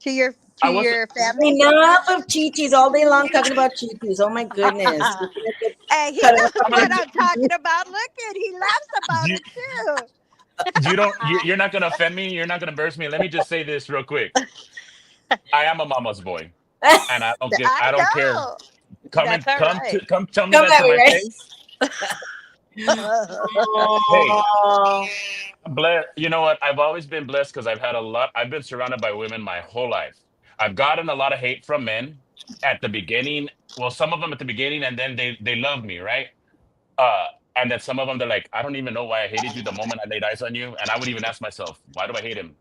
to your to I wasn't your family? Enough of chichis all day long talking about chichis. Oh my goodness. We're gonna get Hey, he cut off knows on what our- I'm talking about. Look at, he laughs about you it too. you don't you're not gonna offend me, you're not gonna embarrass me. Let me just say this real quick. I am a mama's boy, and I I don't care. know. That's all right. Come tell me Come that at to me, my right? face. Hey, Oh, bless. You know what? I've always been blessed because I've been surrounded by women my whole life. I've gotten a lot of hate from men at the beginning. Well, some of them at the beginning, and then they love me, right? Uh, and then some of them they're like, I don't even know why I hated you the moment I laid eyes on you, and I would even ask myself, why do I hate him?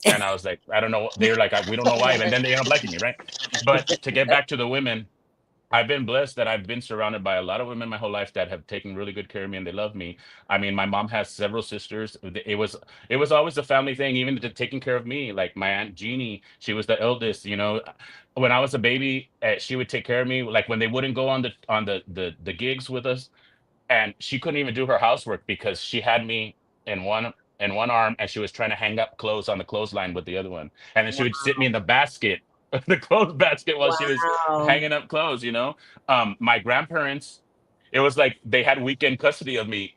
And I was like, I don't know. They're like, we don't know why, and then they end up liking me, right? But to get back to the women, I've been blessed that I've been surrounded by a lot of women my whole life that have taken really good care of me and they love me. I mean, my mom has several sisters. It was always a family thing, even to taking care of me. Like my aunt Jeannie, she was the eldest. When I was a baby, she would take care of me. Like when they wouldn't go on the gigs with us, and she couldn't even do her housework because she had me in one arm, and she was trying to hang up clothes on the clothesline with the other one, and then she would sit me in the basket, the clothes basket, while she was Wow. hanging up clothes. My grandparents, it was like they had weekend custody of me.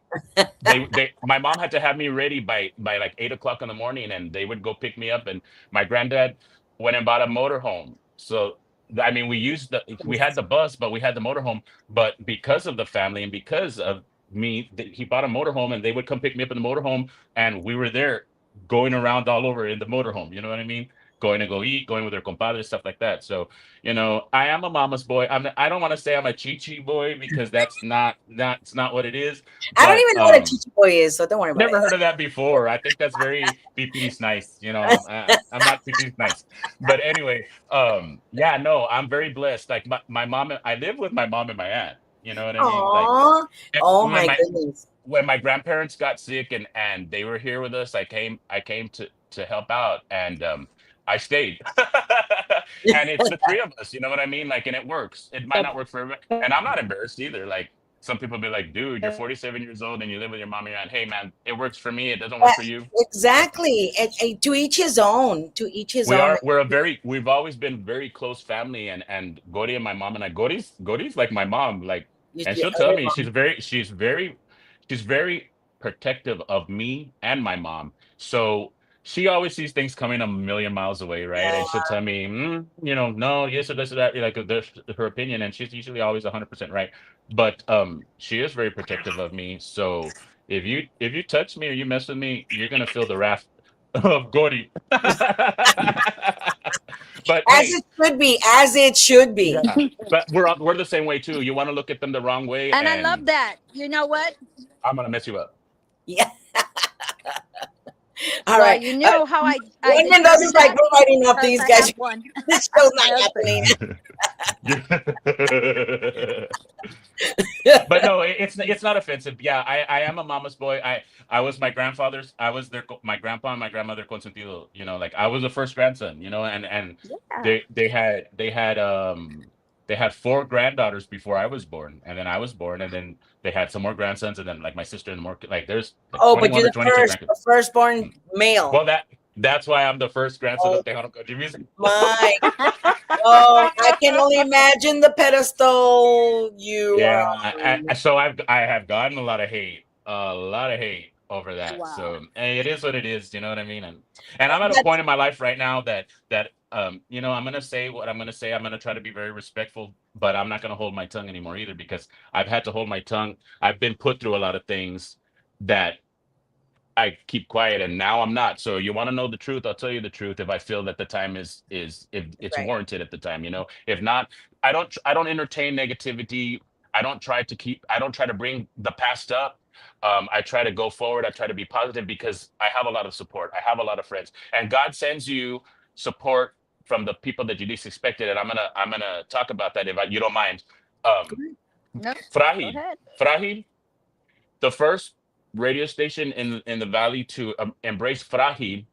They My mom had to have me ready by like 8 o'clock in the morning, and they would go pick me up. And my granddad went and bought a motorhome. So I mean, we had the bus, but we had the motorhome. But because of the family and because of me, he bought a motorhome, and they would come pick me up in the motorhome, and we were there going around all over in the motorhome. You know what I mean? Going to go eat, going with their compadres, stuff like that. So I am a mama's boy. I don't want to say I'm a chi boy because that's not what it is. I don't But even know what a chichi boy is, so don't worry about never it. heard of that before. I think that's very Pipis nice. I'm not Pipis nice. But anyway, yeah, no, I'm very blessed. Like my mom, I live with my mom and my aunt. You know what I mean? Like Aw. Oh when my my goodness. when my grandparents got sick and they were here with us, I came to help out, and I stayed. And it's the three of us, you know what I mean? Like, and it works. It might not work for everybody, and I'm not embarrassed either. Like, some people be like, dude, you're 47 years old and you live with your mom and your aunt. Hey man, it works for me, it doesn't Uh, work for you. Like, exactly. And to each his own. To each his we own. are we've always been very close family, and Gori and my mom and I, Gori's like my mom, like, and she'll tell me she's very protective of me and my mom. So she always sees things coming a million miles away, right? Yeah. And she'll tell me, no, yes or this or that, like, there's her opinion, and she's usually always 100% right. But she is very protective of me. So if you touch me or you mess with me, you're gonna feel the wrath of Gori. But As hey, it should be, as it should be. yeah, but we're the same way too. You want to look at them the wrong way, And I love and that. You know what? I'm gonna mess you up. Yeah. All Well, right. you know how I One Mendoza determined is like, that we're writing off because these I guys. have one. This show's My not husband. happening. But no, it's not offensive. Yeah, I am a mama's boy. I was my grandfather's. I was my grandpa and my grandmother consentido. Like, I was the first grandson. And Yeah. they had four granddaughters before I was born, and then I was born, and then they had some more grandsons, and then, like, my sister and more, like, there's like Oh, but 21 you're or the 22 grandkids. the firstborn male. Well, that's why I'm the first grandson Oh of Tejano country music. my. Oh, I can only imagine the pedestal you are Yeah, on. so I have gotten a lot of hate over that. Wow. So, it is what it is. You know what I mean? And I'm at a That's point in my life right now that I'm gonna say what I'm gonna say. I'm gonna try to be very respectful, but I'm not gonna hold my tongue anymore either, because I've had to hold my tongue. I've been put through a lot of things that I keep quiet, and now I'm not. So you want to know the truth? I'll tell you the truth if I feel that the time is if it's right. warranted at the time. If not, I don't entertain negativity. I don't try to bring the past up. I try to go forward. I try to be positive because I have a lot of support. I have a lot of friends, and God sends you support from the people that you least expected. And I'm gonna talk about that, if you don't mind. Um, No, go Frahil, ahead. Frahil, the first radio station in the valley to embrace Frahil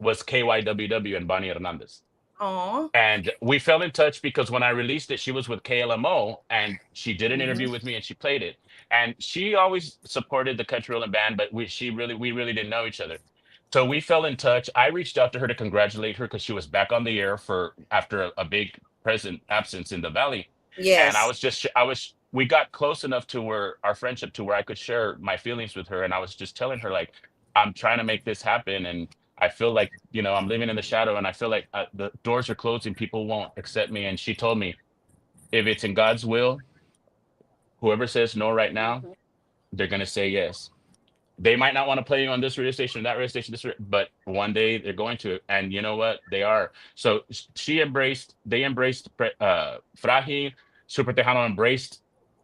was KYWW and Bonnie Hernandez. Aw. And we fell in touch because when I released it, she was with KLMO, and she did an Mhm. interview with me and she played it. And she always supported the Country Rolling Band, but we really didn't know each other. So we fell in touch. I reached out to her to congratulate her because she was back on the air after a big present absence in the valley. And Yes. we got close enough to where our friendship, to where I could share my feelings with her. And I was just telling her, like, I'm trying to make this happen. And I feel like, I'm living in the shadow, and I feel like the doors are closing. People won't accept me. And she told me, if it's in God's will, whoever says no right now, Mhm. they're going to say yes. They might not want to play you on this radio station, that radio station, but one day they're going to. And you know what? They are. So they embraced Frahi. Super Tejano embraced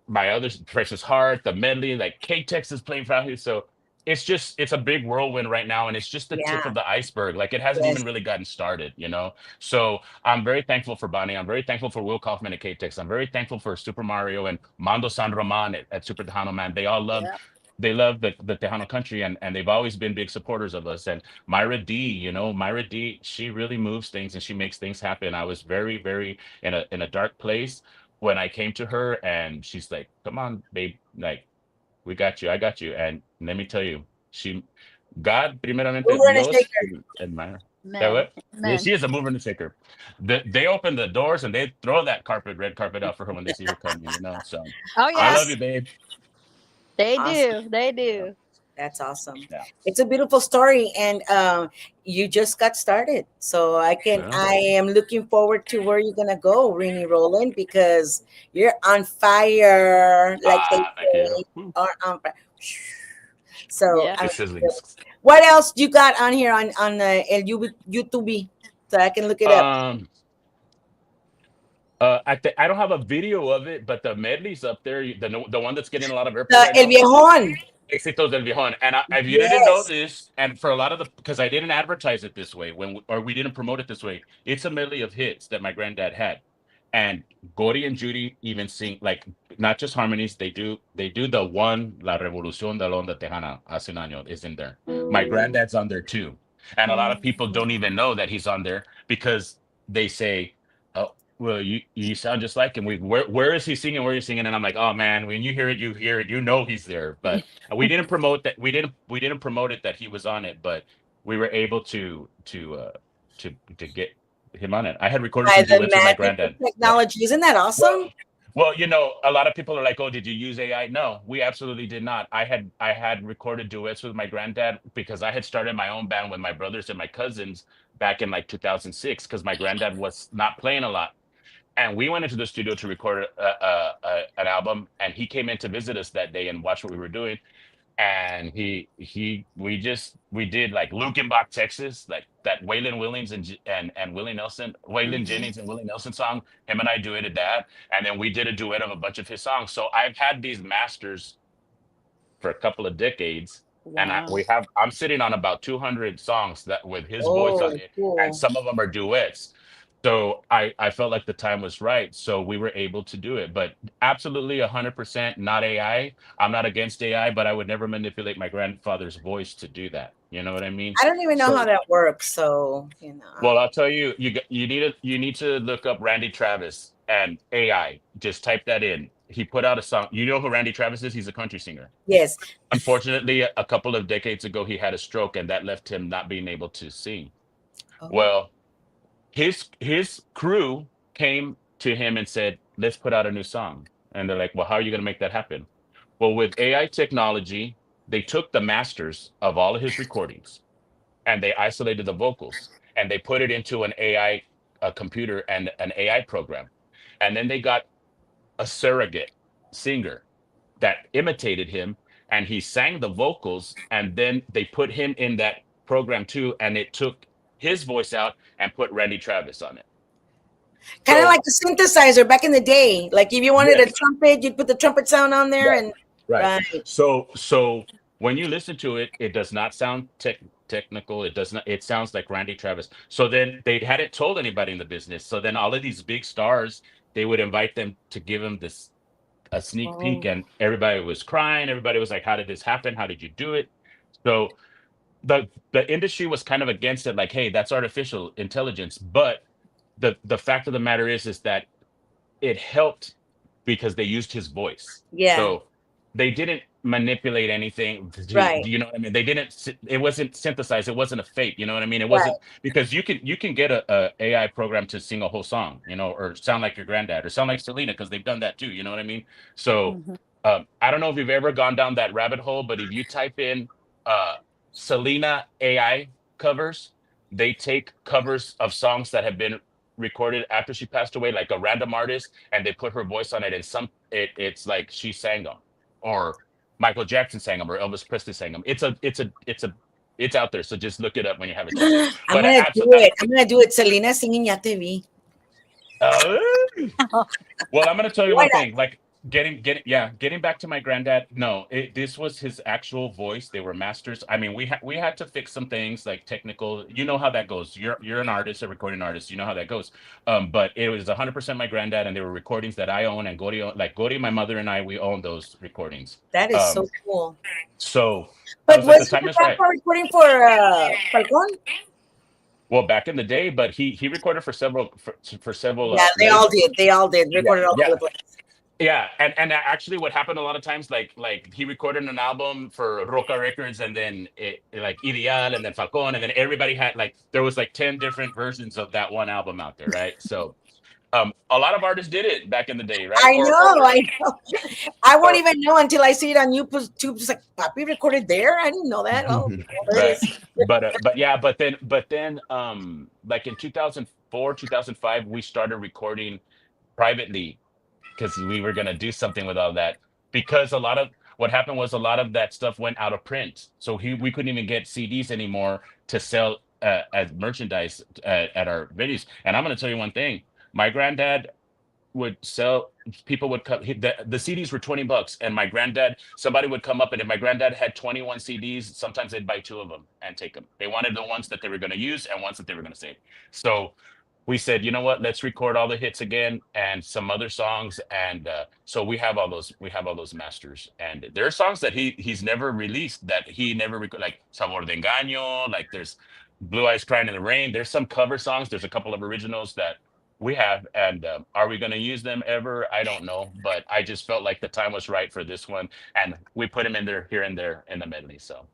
my other Precious Heart, the medley, like K-Tex is playing Frahi. So it's a big whirlwind right now, and it's just the tip Yeah. of the iceberg. Like, it hasn't even Yes. really gotten started. So I'm very thankful for Bonnie. I'm very thankful for Will Kaufman at K-Tex. I'm very thankful for Super Mario and Mando San Roman at Super Tejano, man. Yeah. They love the Tejano country, and they've always been big supporters of us. And Myra D, she really moves things and she makes things happen. I was very, very in a dark place when I came to her, and she's like, "Come on, babe, like." We got you. I got you. And let me tell you, she, God, primeramente Mover and a Dios, shaker. hermano. That Men, what? Yeah, men. she is a mover and a shaker. They open the doors and they throw that red carpet out for her when they see her coming. So Oh I yeah, love you, Awesome. babe. they Awesome. do. They Yeah, do. That's awesome. yeah, It's a beautiful story, and you just got started. So yeah. I am looking forward to where you're gonna go, Rini Roland, because you're on fire, like they Ah, thank you. say, are on fire. So, Yeah. It's sizzling. what else you got on here on YouTube, so I can look it up? Um, I don't have a video of it, but the medley's up there. The one that's getting a lot of airplay The right El now. Viejon. Éxitos del Viejon. And if you didn't know Yes. this, and for a lot of because I didn't advertise it this way or we didn't promote it this way, it's a medley of hits that my granddad had. And Gori and Judy even sing like not just harmonies. They do the one La Revolución de la Onda Tejana hace un año is in there. My granddad's on there too, and a lot of people don't even know that he's on there because they say, "Oh, well, you sound just like him. Where is he singing? Where are you singing?" And I'm like, "Oh man, when you hear it, you hear it. You know he's there." But we didn't promote that. We didn't promote it that he was on it, but we were able to get him on it. I had recorded By some the duets with my magic of granddad. Yeah. technology. Isn't that Well, awesome? well, a lot of people are like, "Oh, did you use AI?" No, we absolutely did not. I had recorded duets with my granddad because I had started my own band with my brothers and my cousins back in like 2006 because my granddad was not playing a lot. And we went into the studio to record an album, and he came in to visit us that day and watch what we were doing. And we did like Lukenbach, Texas, like that Waylon Williams and Willie Nelson, Waylon Mhm. Jennings and Willie Nelson song. Him and I duetted that, and then we did a duet of a bunch of his songs. So I've had these masters for a couple of decades, and Wow. I'm sitting on about 200 songs that with his voice on Oh, it, and cool. some of them are duets. So I felt like the time was right, so we were able to do it. But absolutely 100% not AI. I'm not against AI, but I would never manipulate my grandfather's voice to do that. You know what I mean? I don't even know how So, that works. So, well, I'll tell you, you need to look up Randy Travis and AI. Just type that in. He put out a song. You know who Randy Travis is? He's a country singer. yes. Unfortunately, a couple of decades ago, he had a stroke, and that left him not being able to sing. Oh, Well, his crew came to him and said, "Let's put out a new song." And they're like, "Well, how are you going to make that happen?" Well, with AI technology, they took the masters of all of his recordings and they isolated the vocals and they put it into an AI computer and an AI program. And then they got a surrogate singer that imitated him and he sang the vocals and then they put him in that program too and it took his voice out and put Randy Travis on it. kind of So like a synthesizer back in the day. Like if you wanted a yes, trumpet, you'd put the trumpet sound on there, right, and right. right. So when you listen to it, it does not sound technical. It does not. It sounds like Randy Travis. So then they hadn't told anybody in the business. So then all of these big stars, they would invite them to give them this a sneak peek, Oh, and everybody was crying. Everybody was like, "How did this happen? How did you do it?" So the industry was kind of against it, like, "Hey, that's artificial intelligence." But the fact of the matter is that it helped because they used his voice. yeah, So they didn't manipulate anything. right, Do you know what I mean? They didn't. It wasn't synthesized. It wasn't a fake. You know what I mean? It right. wasn't because you can get a AI program to sing a whole song, or sound like your granddad, or sound like Selena because they've done that too. You know what I mean? So Hmm. I don't know if you've ever gone down that rabbit hole, but if you type in uh, Selena AI covers, they take covers of songs that have been recorded after she passed away, like a random artist, and they put her voice on it, and it's like she sang them, or Michael Jackson sang them, or Elvis Presley sang them. It's out there, so just look it up when you have a chance. I'm But gonna do it. I'm gonna do it. Selena singing Ya Te Vi. uh, well, I'm gonna tell you Why one not? thing. Like getting back to my granddad. No, this was his actual voice. They were masters. I mean, we had to fix some things like technical. You know how that goes. You're an artist, a recording artist. You know how that goes. But it was 100% my granddad, and there were recordings that I own and Gori, my mother and I, we own those recordings. That is so Um, cool. so I But was like, the was your time is right. grandpa recording for Falcon? Well, back in the day, but he recorded for several Yeah, they all labels. did. They all did. Yeah, Recorded all over yeah. the place. Yeah, and actually, what happened a lot of times, like he recorded an album for Roca Records, and then like Ideal, and then Falcon, and then everybody had like there was like 10 different versions of that one album out there, right? So a lot of artists did it back in the day, right? I know, I know. I won't Or even know until I see it on YouTube. It's like, Papi recorded there. I didn't know that. Oh, well, there it right, is. but yeah, but then like in 2004, 2005, we started recording privately because we were going to do something with all that, because a lot of what happened was a lot of that stuff went out of print, so we couldn't even get CDs anymore to sell as merchandise at our venues. And I'm going to tell you one thing: my granddad would sell, people would come, the CDs were $20, and my granddad, somebody would come up, and if my granddad had 21 CDs, sometimes they'd buy two of them and take them. They wanted the ones that they were going to use and ones that they were going to save. So we said, you know what, let's record all the hits again and some other songs. And so we have all those masters, and there are songs that he's never released, that he never like Sabor de Engaño, like there's Blue Eyes Crying in the Rain. There's some cover songs, there's a couple of originals that we have. And are we going to use them ever? I don't know, but I just felt like the time was right for this one, and we put him in there, here and there in the medley. So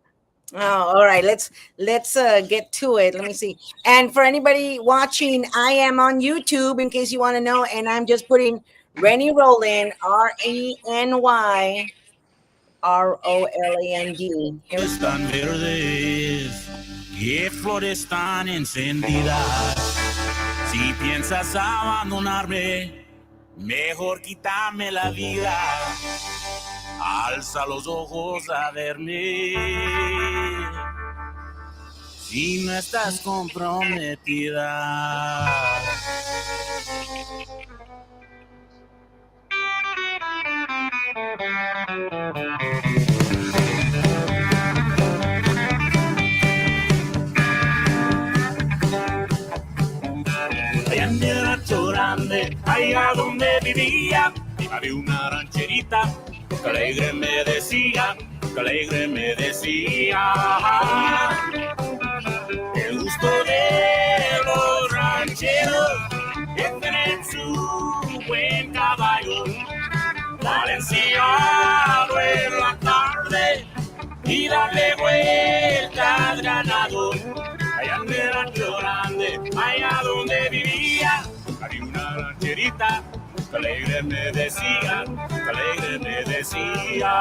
Oh, all right. Let's get to it. Let me see. And for anybody watching, I am on YouTube in case you want to know, and I'm just putting Reny Roland, RenyRoland. Here we go. Están verdes, qué flores tan encendidas. Si piensas abandonarme, mejor quítame la vida. Alza los ojos a verme. Si no estás comprometida. Allá en el rancho grande, allá donde vivía, había una rancherita que alegre me decía, que alegre me decía. El gusto de los rancheros es tener su buen caballo, balanceado en la tarde y darle vuelta al ganado. Allá en el rancho grande, allá donde vivía, había una rancherita que alegre me decía, que alegre me decía.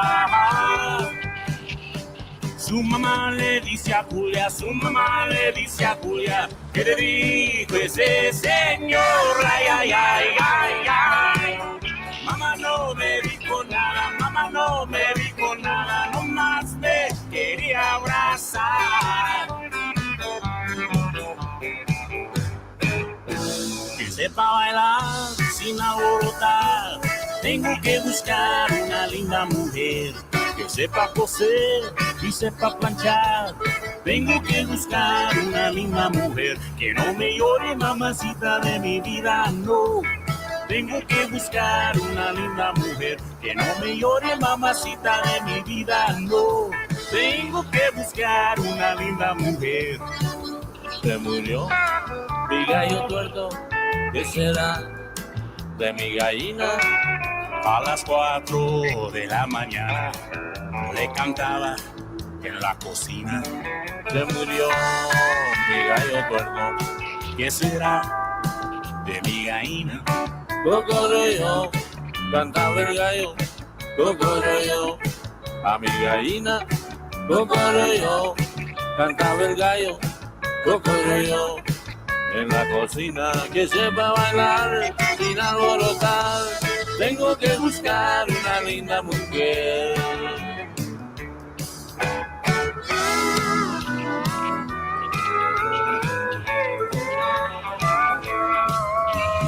Su mamá le dice a Julia, su mamá le dice a Julia, ¿qué le dijo ese señor? Ay, ay, ay, ay, ay. Mamá no me dijo nada, mamá no me dijo nada, nomás me quería abrazar. Que sepa bailar sin alborotar, tengo que buscar una linda mujer. Que sepa coser y sepa planchar, tengo que buscar una linda mujer. Que no me llore, mamacita de mi vida, no. Tengo que buscar una linda mujer. Que no me llore, mamacita de mi vida, no. Tengo que buscar una linda mujer. Se murió mi gallo tuerto, ¿qué será de mi gallina? A las 4 de la mañana le cantaba en la cocina. Se murió mi gallo tuerto, ¿qué será de mi gallina? Cocorroyo, cantaba el gallo, cocorroyo, a mi gallina. Cocorroyo, cantaba el gallo, cocorroyo, en la cocina. Que sepa bailar sin alborotar, tengo que buscar una linda mujer.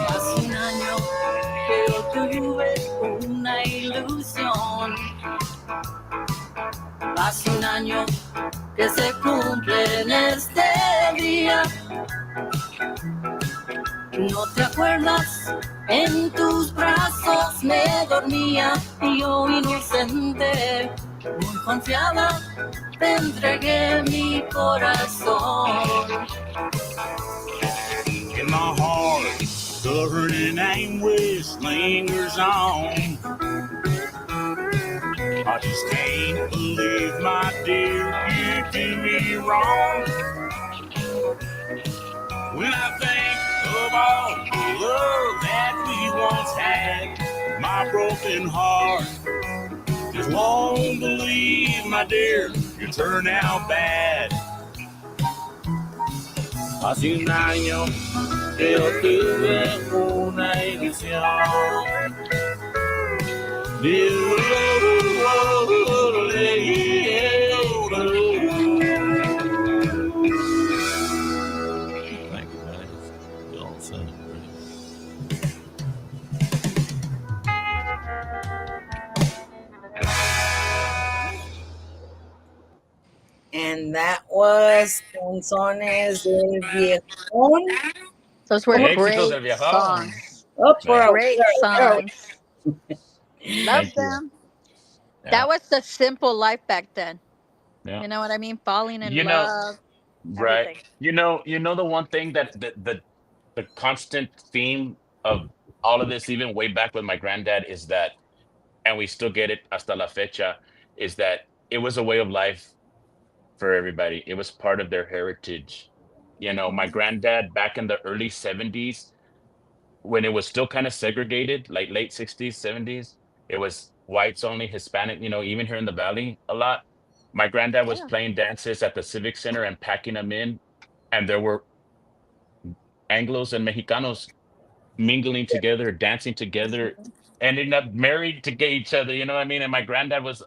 Hace un año que yo tuve una ilusión. Hace un año que se cumple en este día. ¿No te acuerdas? En tus brazos me dormía y yo inocente, muy confiada, te entregué mi corazón. In my heart, the hurting anguish lingers on. I just can't believe, my dear, you do me wrong. When I think of all the love that we once had, my broken heart just won't believe, my dear, you turn out bad. Hace un año que yo tuve una ilusión. Thank you, guys. We all celebrate. And that was Canciones del Viejón. Those were Éxitos great del viejón. songs. Oh, Right. Great songs. Love Thank you. them. Yeah. That was the simple life back then. Yeah. You know what I mean? Falling in You know, love, right. everything. You know the one thing that the constant theme of all of this, even way back with my granddad, is that, and we still get it hasta la fecha, is that it was a way of life for everybody. It was part of their heritage. You know, my granddad back in the early 70s, when it was still kind of segregated, like late 60s, 70s, it was whites only, Hispanic, you know, even here in the valley a lot. My granddad was Yeah. playing dances at the Civic Center and packing them in, and there were Anglos and Mexicanos mingling together, dancing together, ending up married to each other. You know what I mean? And my granddad was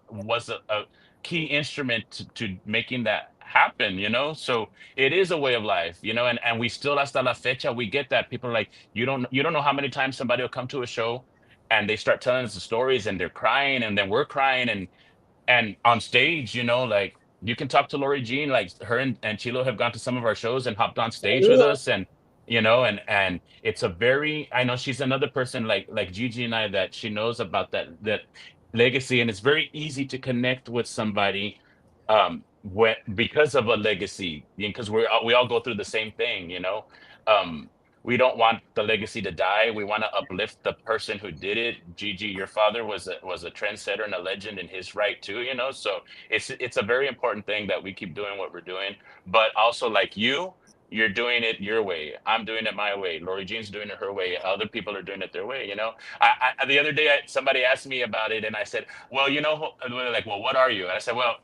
a key instrument to making that happen. You know, so it is a way of life. You know, and we still hasta la fecha we get that people are like, you don't know how many times somebody will come to a show and they start telling us the stories and they're crying and then we're crying and on stage, you know, like you can talk to Lori Jean, like her and Chilo have gone to some of our shows and hopped on stage with us, and you know, and it's a very, I know she's another person like Gigi and I that she knows about that legacy, and it's very easy to connect with somebody when because of a legacy, because we all go through the same thing, you know. Um we don't want the legacy to die. We want to uplift the person who did it. Gigi, your father was a trendsetter and a legend in his right too, you know. So it's a very important thing that we keep doing what we're doing. But also, like you're doing it your way. I'm doing it my way. Lori Jean's doing it her way. Other people are doing it their way, you know. The other day somebody asked me about it, and I said, well, you know, they're like, well, what are you? And I said, well,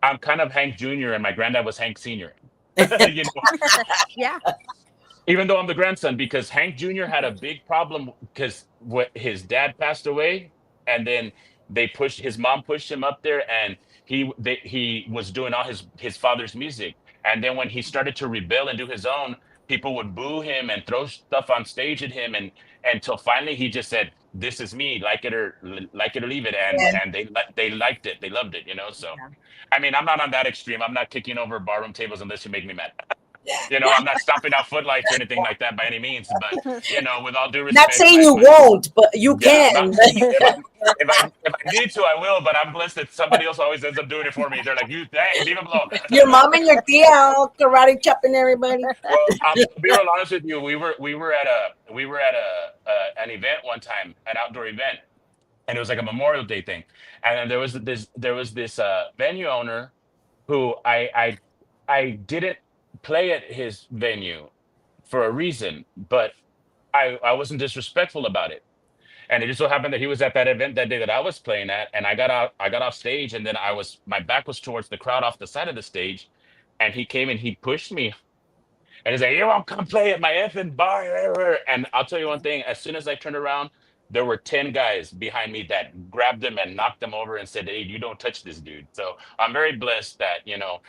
I'm kind of Hank Jr. and my granddad was Hank Sr. You know, Yeah. even though I'm the grandson, because Hank Jr. had a big problem because what his dad passed away, and then his mom pushed him up there, and he was doing all his father's music, and then when he started to rebel and do his own, people would boo him and throw stuff on stage at him, and until finally he just said, "This is me, like it or leave it," and they liked it, they loved it, you know. So, I mean, I'm not on that extreme. I'm not kicking over barroom tables unless you make me mad. You know, I'm not stomping out footlights or anything like that by any means, but you know, with all due Not respect, saying you won't, but you yeah, I'm not. can. If I need to, I will. But I'm blessed that somebody else always ends up doing it for me. They're like, hey, leave him alone." Your mom and your tia all karate chopping everybody. Well, I'll be real honest with you. We were at an event one time, an outdoor event, and it was like a Memorial Day thing. And then there was this venue owner who I didn't play at his venue for a reason, but I wasn't disrespectful about it. And it just so happened that he was at that event that day that I was playing at, and I got off stage, and then my back was towards the crowd off the side of the stage, and he came and he pushed me, and he's like, "You won't come play at my effing bar." And I'll tell you one thing, as soon as I turned around, there were 10 guys behind me that grabbed him and knocked him over and said, "Hey, you don't touch this dude." So I'm very blessed that, you know,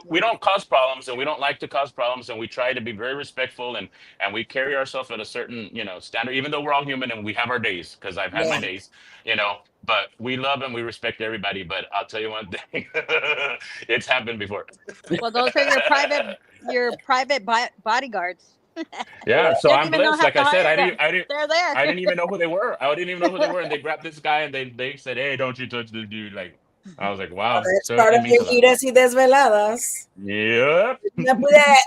we don't cause problems, and we don't like to cause problems, and we try to be very respectful, and we carry ourselves at a certain, you know, standard, even though we're all human and we have our days, because I've had my Yeah. days, you know, but we love and we respect everybody. But I'll tell you one thing, it's happened before. Well, those are your private bodyguards. Yeah, so You don't I'm even know blessed. have Like to I said, hire them. They're there. I didn't even know who they were. I didn't even know who they were, and they grabbed this guy and they said, "Hey, don't you touch this dude!" Like I was like, Oh, "Wow." that's So part it of means your a lot. Giras y Desveladas. Yep. Keeping up with that.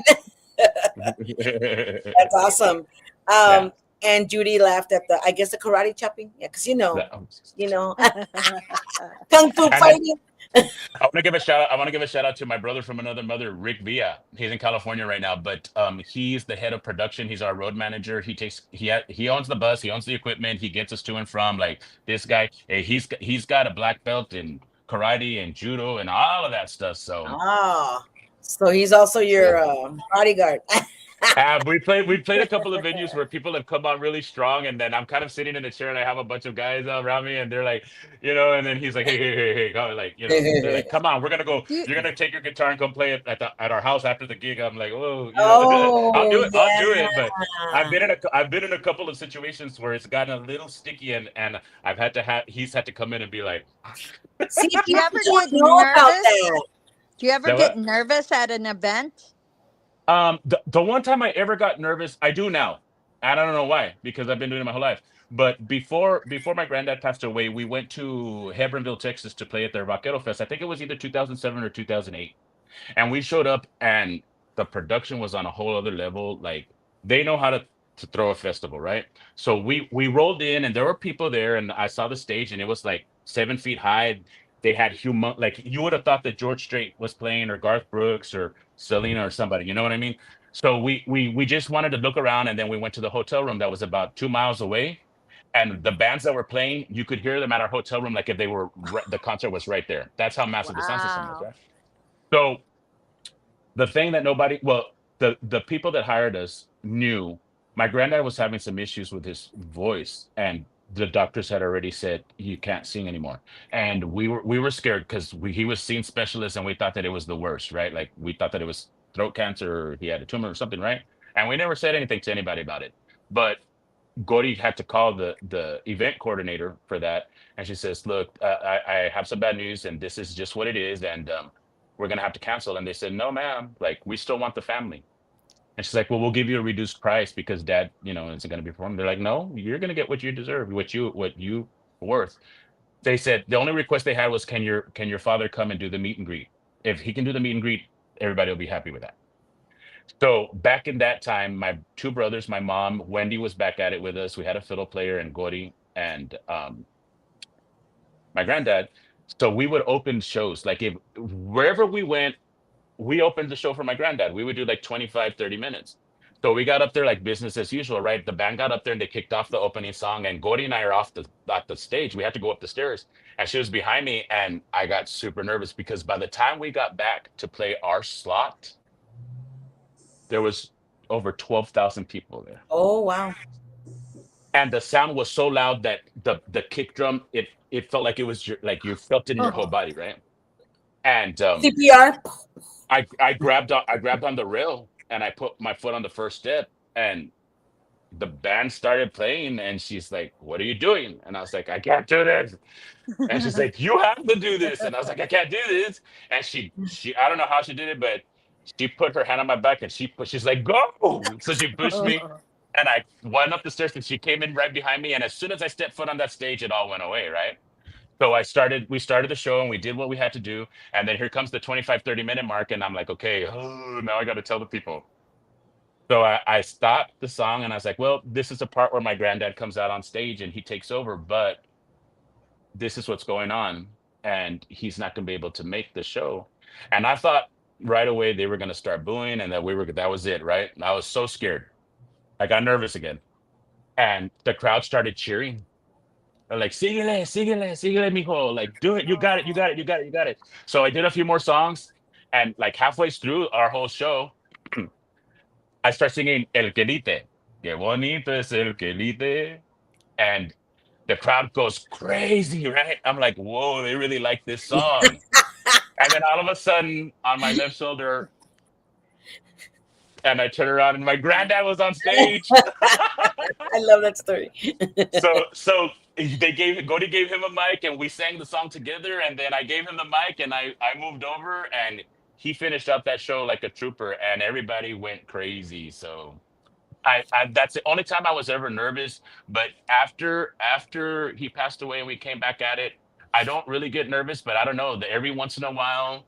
That's awesome. Yeah. and Judy laughed at the, I guess, the karate chopping. Yeah, because you know, kung fu And then fighting. I want to give a shout out. I want to give a shout out to my brother from another mother, Rick Villa. He's in California right now, but he's the head of production. He's our road manager. He owns the bus. He owns the equipment. He gets us to and from. Like this guy, he's got a black belt in karate and judo and all of that stuff. So Ah, so he's also your bodyguard. we played a couple of venues where people have come on really strong, and then I'm kind of sitting in a chair, and I have a bunch of guys around me, and they're like, and then he's like, hey, go, like, they're like, come on, we're gonna go. Do you, You're gonna take your guitar and come play it at our house after the gig. I'm like, oh, I'll Oh do it, but yeah. I've been in a couple of situations where it's gotten a little sticky, and he's had to come in and be like, See, do you people ever don't get know about nervous? that. Do you ever that get what? nervous at an event? The one time I ever got nervous, I do now. I don't know why, because I've been doing it my whole life. But before my granddad passed away, we went to Hebronville, Texas to play at their Vaquero Fest. I think it was either 2007 or 2008. And we showed up and the production was on a whole other level. Like they know how to throw a festival, right? So we rolled in and there were people there and I saw the stage and it was like 7 feet high. They had human, like you would have thought that George Strait was playing or Garth Brooks or Selena or somebody, you know what I mean? So we just wanted to look around and then we went to the hotel room that was about 2 miles away. And the bands that were playing, you could hear them at our hotel room, like if they were the concert was right there. That's how massive the sound system was, Wow. right? So the thing that nobody, well, the people that hired us knew my granddad was having some issues with his voice, and the doctors had already said you can't sing anymore. And we were scared because he was seeing specialists, and we thought that it was the worst, right? Like we thought that it was throat cancer, or he had a tumor or something, right? And we never said anything to anybody about it. But Gori had to call the event coordinator for that, and she says, "Look, I have some bad news, and this is just what it is, and we're gonna have to cancel." And they said, "No, ma'am. Like we still want the family." And she's like, "Well, we'll give you a reduced price because Dad, isn't gonna be performing." They're like, "No, you're gonna get what you deserve, what you worth." They said the only request they had was, "Can your father come and do the meet and greet? If he can do the meet and greet, everybody will be happy with that." So back in that time, my two brothers, my mom, Wendy was back at it with us. We had a fiddle player and Gori and my granddad. So we would open shows. Like if wherever we went, we opened the show for my granddad. We would do like 25, 30 minutes. So we got up there like business as usual, right? The band got up there and they kicked off the opening song, and Gori and I are off the at the stage. We had to go up the stairs, and she was behind me, and I got super nervous because by the time we got back to play our slot, there was over 12,000 people there. Oh wow. And the sound was so loud that the kick drum, it felt like it was like you felt it in your whole Oh, body, right? And CPR. I grabbed on the rail and I put my foot on the first step, and the band started playing, and she's like, "What are you doing?" And I was like, "I can't do this." And she's like, "You have to do this." And I was like, "I can't do this." And she I don't know how she did it, but she put her hand on my back and she's like, "Go." So she pushed me and I went up the stairs and she came in right behind me. And as soon as I stepped foot on that stage, it all went away, right? So we started the show and we did what we had to do. And then here comes the 25, 30-minute mark. And I'm like, okay, now I got to tell the people. So I stopped the song and I was like, well, this is the part where my granddad comes out on stage and he takes over, but this is what's going on. And he's not going to be able to make the show. And I thought right away they were going to start booing and that was it, right? I was so scared. I got nervous again. And the crowd started cheering. They're like, síguele, síguele, síguele, mijo. Like, do it. You got it. You got it. You got it. You got it. So I did a few more songs. And like halfway through our whole show, I start singing El Quelite. Que bonito es el Quelite. And the crowd goes crazy, right? I'm like, whoa, they really like this song. And then all of a sudden, on my left shoulder, and I turn around and my granddad was on stage. I love that story. So Godi gave him a mic and we sang the song together, and then I gave him the mic and I moved over and he finished up that show like a trooper and everybody went crazy. So I that's the only time I was ever nervous. But after he passed away and we came back at it, I don't really get nervous, but I don't know that every once in a while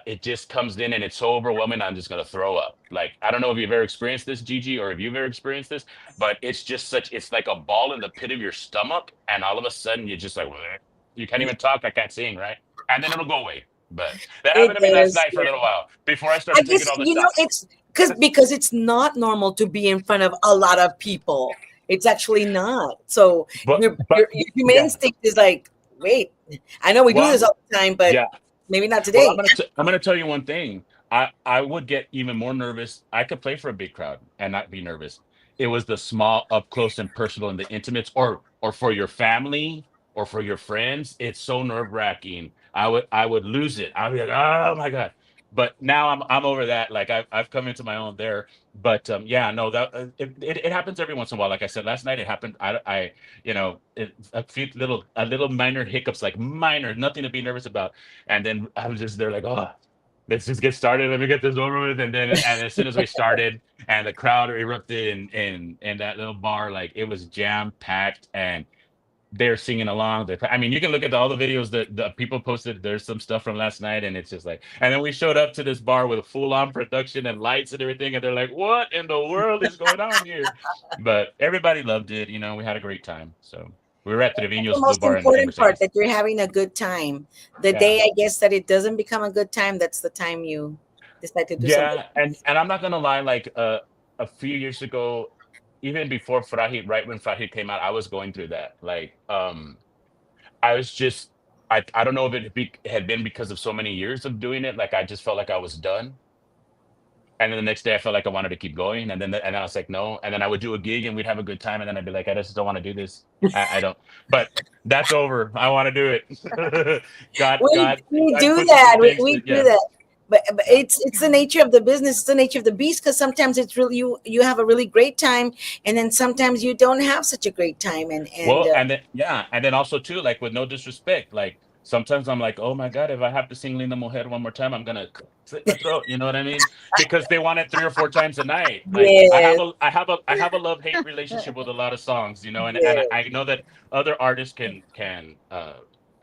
it just comes in and it's so overwhelming. I'm just gonna throw up. Like I don't know if you've ever experienced this, Gigi, or if you've ever experienced this, but it's just such. It's like a ball in the pit of your stomach, and all of a sudden you're just like, "Bleh." You can't even talk. I can't sing, right? And then it'll go away. But that It happened to me last does. night for a Yeah. little while before I I started taking guess all the shots. it's because it's not normal to be in front of a lot of people. It's actually not. So your human Yeah. instinct is like, wait, I know we do Well, this all the time, but yeah. maybe not Well, today. I'm gonna tell you one thing. I would get even more nervous. I could play for a big crowd and not be nervous. It was the small, up close and personal, and the intimates, or for your family or for your friends. It's so nerve wracking. I would lose it. I'd be like, oh my god. But now I'm over that. Like I've come into my own there. But yeah, no, that it happens every once in a while. Like I said last night, it happened. A few a little minor hiccups, like minor, nothing to be nervous about. And then I was just there like, oh, let's just get started. Let me get this over with. And as soon as we started and the crowd erupted in that little bar, like it was jam packed and they're singing along. I mean, you can look at all the videos that the people posted. There's some stuff from last night, and it's just like, and then we showed up to this bar with a full on production and lights and everything, and they're like, "What in the world is going on here?" But everybody loved it. You know, we had a great time. So we were at The Trevino's Blue most Bar in important part, Mercedes. that you're having a good time. The Yeah. day I guess that it doesn't become a good time, that's the time you decide to do something. Yeah, and I'm not gonna lie, like a few years ago, even before Frahit, right when Frahit came out, I was going through that. Like I was just I don't know if had been because of so many years of doing it, like I just felt like I was done. And then the next day I felt like I wanted to keep going. And then I was like, no. And then I would do a gig and we'd have a good time. And then I'd be like, I just don't want to do this. I don't, but that's over. I want to do it. We God do put you that. through things We that, do yeah, that. But yeah. it's the nature of the business. It's the nature of the beast. Because sometimes it's really you have a really great time, and then sometimes you don't have such a great time. And Well, and then yeah, and then also too, like with no disrespect, like sometimes I'm like, oh my god, if I have to sing Linda Mujer one more time, I'm gonna slit my throat. You know what I mean? Because they want it 3 or 4 times a night. Like yes, I have a love hate relationship with a lot of songs. You know, and yes. I know that other artists can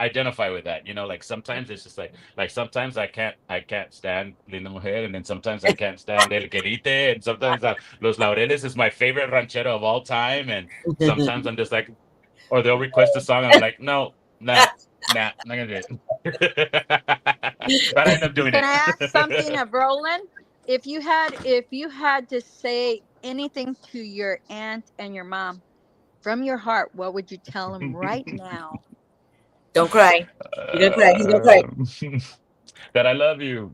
identify with that. You know, like sometimes it's just like sometimes I can't stand Linda Mujer, and then sometimes I can't stand El Querite, and sometimes Los Laureles is my favorite ranchero of all time, and sometimes I'm just like, or they'll request a song and I'm like, no, nah, not gonna do it. But I end up doing Can it. I ask something of Roland? If you had to say anything to your aunt and your mom from your heart, what would you tell them right now? Don't cry. You're gonna cry. He's gonna cry. Um, that I love you.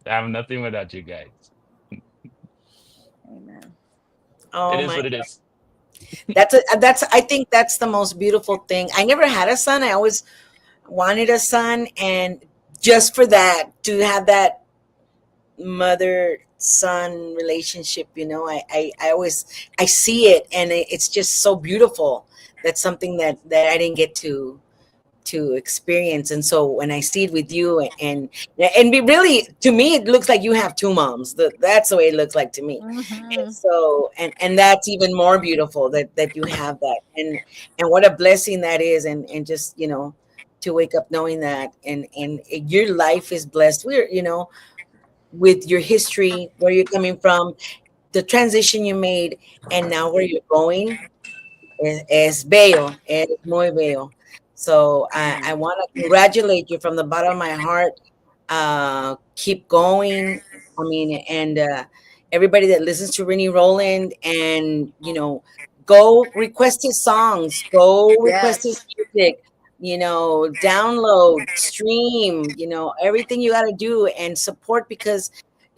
I'm nothing without you guys. Amen. It Oh is my! what it is. That's I think that's the most beautiful thing. I never had a son. I always wanted a son, and just for that, to have that mother son relationship, I always I see it, and it's just so beautiful. That's something that I didn't get to experience. And so when I see it with you, and we really, to me it looks like you have two moms. That's the way it looks like to me. And Hmm. so and that's even more beautiful, that you have that, and what a blessing that is. And just to wake up knowing that, and your life is blessed. We're with your history, where you're coming from, the transition you made, and now where you're going. Es bello, es muy bello. So I Amen. want to congratulate you from the bottom of my heart. Keep going. I mean, and everybody that listens to Rennie Roland, and go request his songs, go request his Yes. music. Download, stream. Everything you got to do, and support, because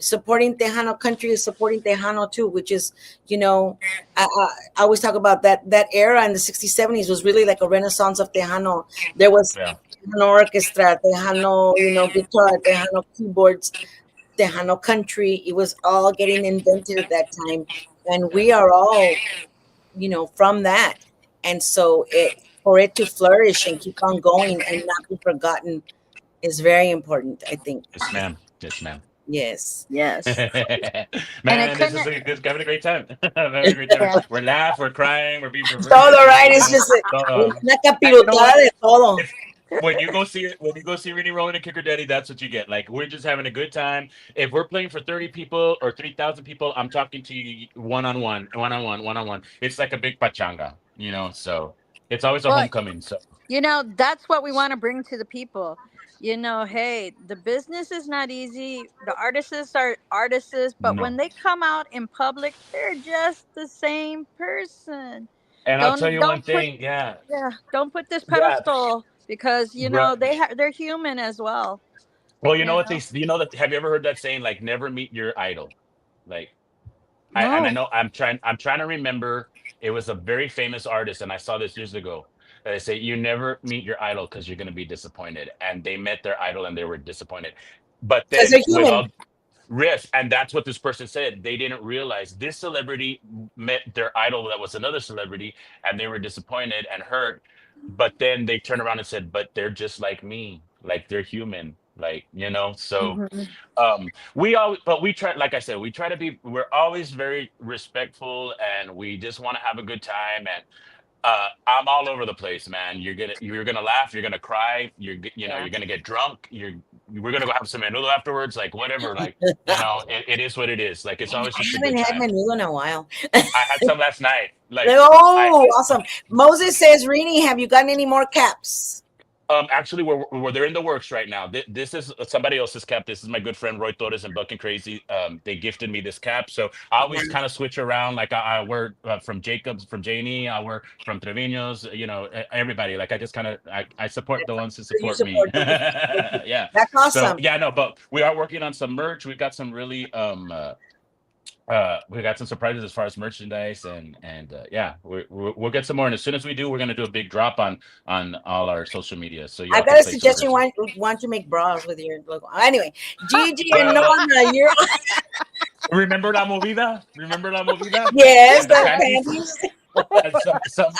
supporting Tejano country is supporting Tejano too, which is, you know, I always talk about that era in the 60s, 70s was really like a renaissance of Tejano. There was Yeah. Tejano orchestra, Tejano, guitar, Tejano keyboards, Tejano country. It was all getting invented at that time. And we are all, from that. And so for it to flourish and keep on going and not be forgotten is very important, I think. Yes, ma'am. Yes, ma'am. Yes. Yes. And I Man, couldn't. this having a great time. Having a great time. Yeah. We're laughing, we're crying, we're being perverted, Todo we're right. you It's know. just So, una and you know capirotada what? de todo. when you go see Reny Roland and Kicker Daddy, that's what you get. Like we're just having a good time. If we're playing for 30 people or 3,000 people, I'm talking to you one on one, one on one, one on one. It's like a big pachanga, you know. So it's always a Well, homecoming. So that's what we want to bring to the people. Hey, the business is not easy. The artists are artists, but when no, they come out in public, they're just the same person. and I'll tell Don't you one don't put thing. Yeah, yeah, don't put this yeah. pedestal because Right. they're human as well. Well, you know You what know. you know that have you ever heard that saying like never meet your idol? Like I No. know I'm trying to remember. It was a very famous artist, and I saw this years ago. That they say you never meet your idol because you're going to be disappointed, and they met their idol and they were disappointed. But Because then they're with human. all risk, and that's what this person said. They didn't realize this celebrity met their idol that was another celebrity, and they were disappointed and hurt. But then they turned around and said, "But they're just like me. Like they're human. Like So Mhm. but we try, like I said, we try to be, we're always very respectful and we just want to have a good time. And I'm all over the place, man. You're gonna laugh, you're gonna cry, Yeah. you're gonna get drunk, we're gonna go have some menudo afterwards, like whatever, like, it is what it is. Like, it's always I just a good haven't had time. menudo in a while. I had some last night. Like, I, Oh, awesome. Moses says, Rini, have you gotten any more caps? Actually, they're in the works right now. This is somebody else's cap. This is my good friend Roy Torres and Bucking Crazy. They gifted me this cap, so I always kind of switch around. Like I wear from Jacobs, from Janie. I wear from Trevino's. Everybody. Like I just kind of I support the ones who You support me. support them. Yeah. That's So awesome. yeah, no, but we are working on some merch. We've got some really we got some surprises as far as merchandise and yeah, we'll get some more. And as soon as we do, we're gonna do a big drop on all our social media, so I've y'all got can a place suggestion. orders. Want to make bras with your logo? Anyway, Gigi and Well, Norma, you're remember la movida? Remember la movida? yes, And the the panties. panties. And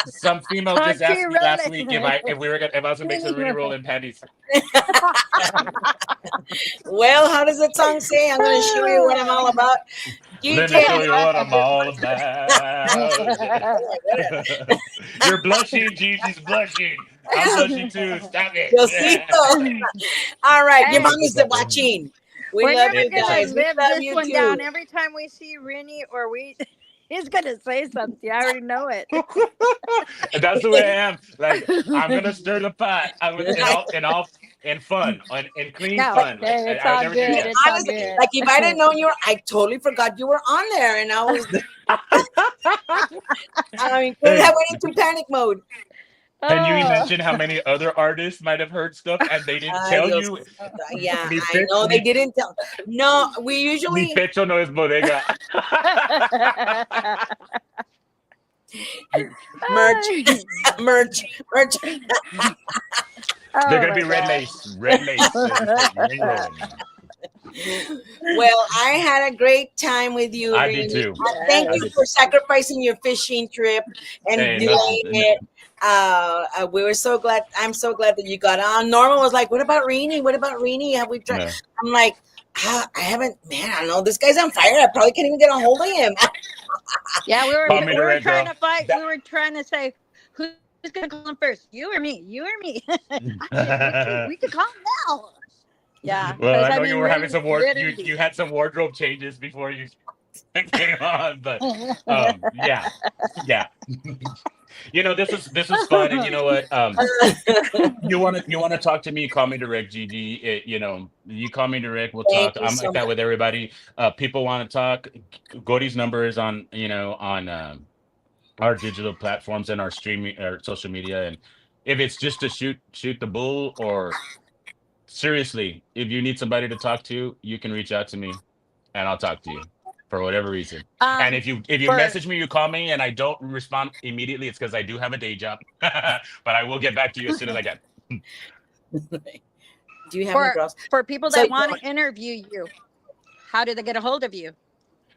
some female just Country asked me last rolling. week if I was gonna make some Rooney roll in panties. Well, how does the song say? I'm going to show you what I'm all about. Let Gigi me and show you what I'm all about. You're blushing, Gigi's blushing. I'm blushing too. Stop it. Diosito. All right, your Hey, mom is watching. We we're love never you gonna guys. We live love this you one down. too. Every time we see Rennie or he's gonna say something. I already know it. And that's the way I am. Like I'm gonna stir the pot. I would in fun, in clean No, fun. Like hey, it's I would all never do good. that. It's all Honestly, good. like if I'd have known you were, I totally forgot you were on there, and I mean, could Hey, have went into panic mode. can you Oh, imagine how many other artists might have heard stuff and they didn't Ay, tell Dios. you? Yeah, Mi, I pe- know they mi, didn't tell. No, we mi usually pecho no es bodega. merch, merch, merch. They're oh gonna my be red god. lace, red lace. Ring rolling. Well, I had a great time with you, I did Rini. too. Thank I you Yes. did for too. sacrificing your fishing trip and Hey, nothing. delaying it. We were so glad. I'm so glad that you got on. Norma was like, "What about Rini? What about Rini? Have we tried?" No. I'm like, I haven't. Man, I don't know. This guy's on fire. I probably can't even get a hold of him. Yeah, Call me we were direct, trying girl. to fight. That, We were trying to say who's gonna call him first, you or me? You or me? We could call him now. Yeah, well, because I I know you mean, were having some you literally. had some wardrobe changes before you came on, but yeah, yeah. This was fun, and you know what? You want to talk to me? Call me direct, Gigi. You call me direct. We'll Thank talk. you I'm so like that much. with everybody. People want to talk. Cody's number is on our digital platforms and our streaming or social media, and if it's just to shoot the bull or seriously, if you need somebody to talk to, you can reach out to me and I'll talk to you for whatever reason. And um, if you for message me, you call me and I don't respond immediately, it's because I do have a day job. But I will get back to you as soon as I can. Do you have any for girls? for people So that want to interview you, how do they get a hold of you?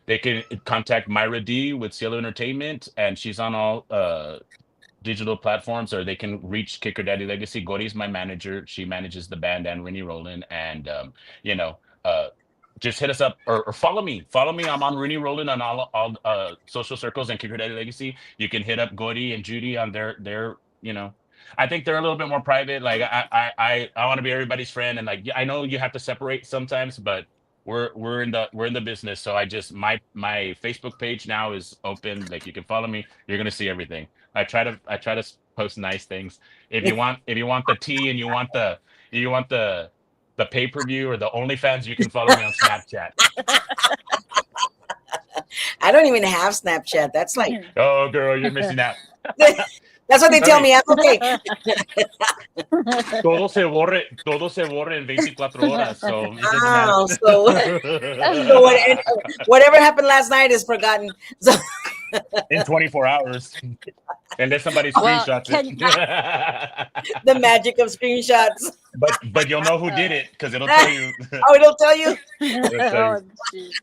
They can contact Myra D with Cielo Entertainment, and she's on all digital platforms, or they can reach Kicker Daddy Legacy. Gori's my manager. She manages the band and Rennie Roland. And you know, uh just hit us up or follow me. Follow me. I'm on Rennie Roland on all social circles and Kicker Daddy Legacy. You can hit up Gori and Judy on their. I think they're a little bit more private. Like I want to be everybody's friend, and like I know you have to separate sometimes, but we're in the business. So my Facebook page now is open. Like you can follow me. You're gonna see everything. I try to post nice things. If you want the tea and you want the pay-per-view or the OnlyFans, you can follow me on Snapchat. I don't even have Snapchat. That's like Oh, girl, you're missing out. that's what they tell me. I'm okay. Todo se borre en 24 horas, so it doesn't matter. Oh, so whatever happened last night is forgotten. So In 24 hours, unless somebody Well, screenshots can it. the magic of screenshots. But you'll know who did it because it'll tell you. Oh, it'll tell you. It'll tell oh, you. geez.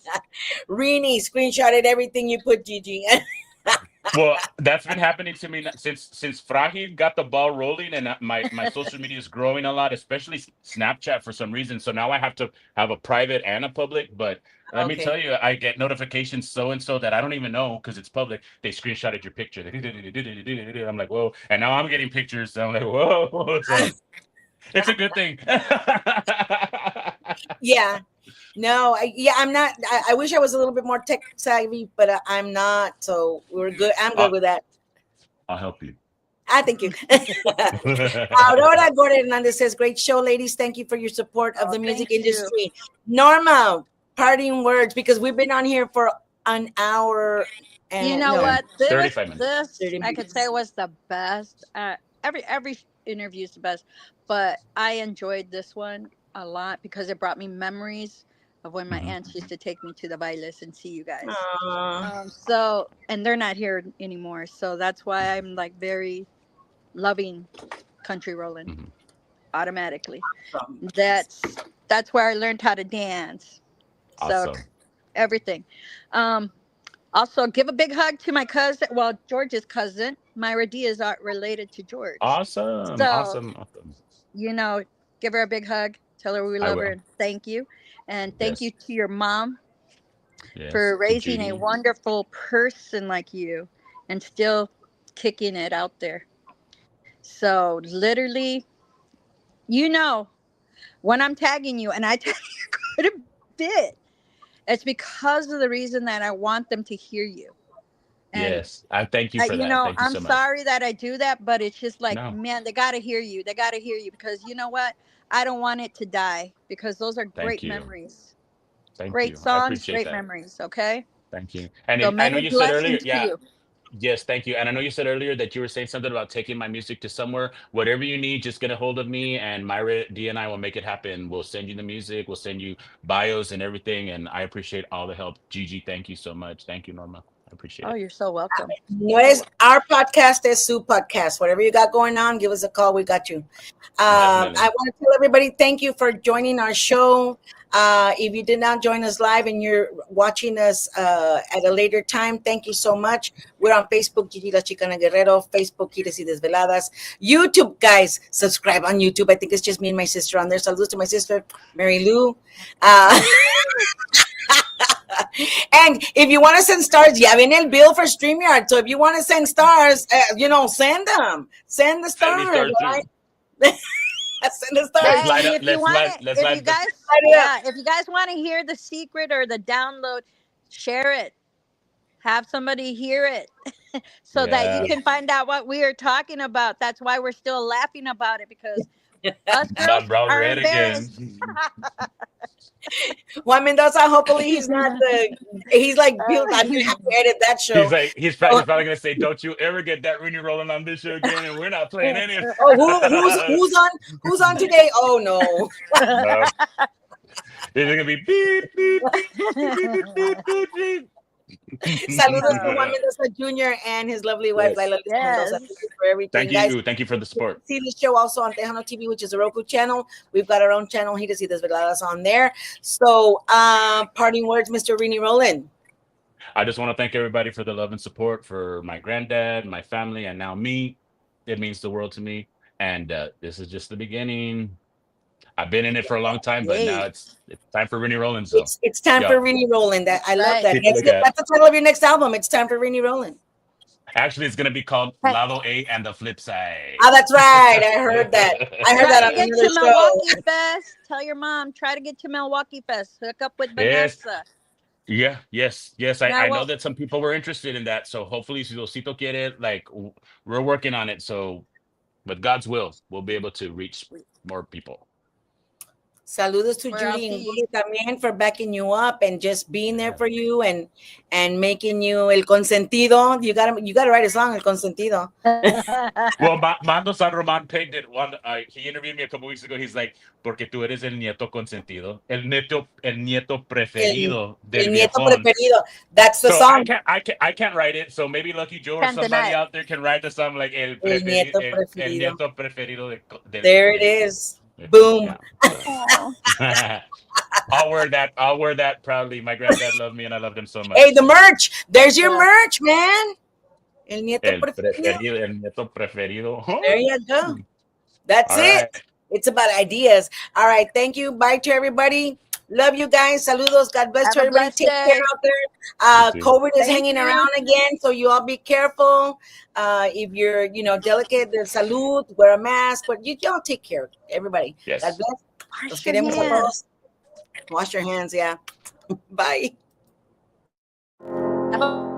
Reny screenshotted everything you put, Gigi. Well, that's been happening to me since Frahid got the ball rolling, and my social media is growing a lot, especially Snapchat for some reason. So now I have to have a private and a public. But let me Okay. tell you, I get notifications so and so that I don't even know because it's public. They screenshotted your picture. I'm like, whoa! And now I'm getting pictures. So I'm like, whoa! So it's a good thing. Yeah. No, I'm not. I wish I was a little bit more tech savvy, but I'm not. So we're good. I'm good with that. I'll help you. Thank you. Aurora Gordon Hernandez says, great show, ladies. Thank you for your support of the music thank you. industry. Norma, parting words, because we've been on here for an hour. And You know no, what? 35 minutes. 30 I could say was the best. Every interview is the best, but I enjoyed this one a lot because it brought me memories of when my Mhm. aunts used to take me to the bailes and see you guys. Aw. So, and they're not here anymore, so that's why I'm like very loving Country Roland Mhm. automatically. That's where I learned how to dance. So Awesome. everything. Also, give a big hug to my cousin. Well, George's cousin. Myra D is related to George. Awesome. So, Awesome. you know, give her a big hug. Tell her we I love her will. and thank you. And thank Yes. you to your mom Yes. for To raising a Judy. wonderful person like you and still kicking it out there. So, literally, when I'm tagging you, and I tag you quite a bit, it's because of the reason that I want them to hear you. And Yes. I thank you for that. Thank you I'm so much. sorry that I do that, but it's just like, No. man, they got to hear you. They got to hear you because you know what? I don't want it to die because those are Thank great you. memories. Thank Great you. I songs, appreciate great that. memories. Okay. Thank you. And So I know many you said earlier, blessings to yeah. you. Yes, thank you. And I know you said earlier that you were saying something about taking my music to somewhere. Whatever you need, just get a hold of me, and Myra D and I will make it happen. We'll send you the music, we'll send you bios and everything. And I appreciate all the help. Gigi, thank you so much. Thank you, Norma. I appreciate Oh, it. you're so welcome. Our podcast is Sue Podcast. Whatever you got going on, give us a call. We got you. Definitely. I want to tell everybody thank you for joining our show. If you did not join us live and you're watching us at a later time, thank you so much. We're on Facebook, Gigi La Chicana Guerrero, Facebook, Giras y Desveladas. YouTube, guys, subscribe on YouTube. I think it's just me and my sister on there. Saludos to my sister, Mary Lou. And if you want to send stars, ya viene el bill for StreamYard. So if you want to send stars, send them. Send the Send me stars, stars right? too. Send the Let's stars. light And up. if you Let's want light. it, Let's if you light the. guys, if you guys want to hear the secret or the download, share it. Have somebody hear it so that you Yeah. can find out what we are talking about. That's why we're still laughing about it because us girls Bob brought are red embarrassed. again. Juan Mendoza, hopefully he's not he's like, Bill, I'm going to have to edit that show. He's probably gonna say, "Don't you ever get that Reny rolling on this show again?" And we're not playing any of it. Oh, who's on today? Oh, no. No. It's gonna be beep beep beep beep beep beep beep beep. Saludos to Juan Mendoza Jr. and his lovely wife, Yes. Laila Mendoza. Yes. Thank you for everything, Thank guys. you. Thank you for the support. See the show also on Tejano TV, which is a Roku channel. We've got our own channel, Giras y Desveladas, on there. So, parting words, Mr. Reny Roland. I just want to thank everybody for the love and support for my granddad, my family, and now me. It means the world to me. And this is just the beginning. I've been in it for a long time, but now it's time for Reny Roland. So It's time for Reny Roland. I love that. Take a look at. That's the title of your next album. It's time for Reny Roland. Actually, it's gonna be called Lado A and the Flip Side. Oh, that's right. I heard that. I heard Try that to on get another to show. Milwaukee Fest. Tell your mom. Try to get to Milwaukee Fest. Hook up with Yes. Vanessa. Yeah, yes. And I know that some people were interested in that. So hopefully, si Diosito quiere, like we're working on it. So with God's will, we'll be able to reach more people. Saludos to where I'll Judy and see Guri you. también for backing you up and just being there for you and making you el consentido. You gotta write a song, el consentido. Well, Mando San Roman pegged it one. He interviewed me a couple weeks ago. He's like, porque tú eres el nieto consentido, el nieto preferido El del nieto viejón. preferido. That's the So song. I can't write it. So maybe Lucky Joe or Can't deny somebody it. out there can write the song like El nieto el preferido. nieto preferido There it is. Boom. Yeah. I'll wear that proudly. My granddad loved me and I loved him so much. Hey, the merch. There's your Yeah. merch, man. El nieto El preferido. el nieto preferido. There you go. That's All it. right. It's about ideas. All right. Thank you. Bye to everybody. Love you guys. Saludos. God bless Have to a everybody. blessed Take day. care out there. You too. COVID is Thank hanging you. around again, so you all be careful. If you're, delicate, the salud, wear a mask, but you all take care. Everybody. Yes. God bless. Wash Los your queremos a hands. todos. Wash your hands. Yeah. Bye. Have a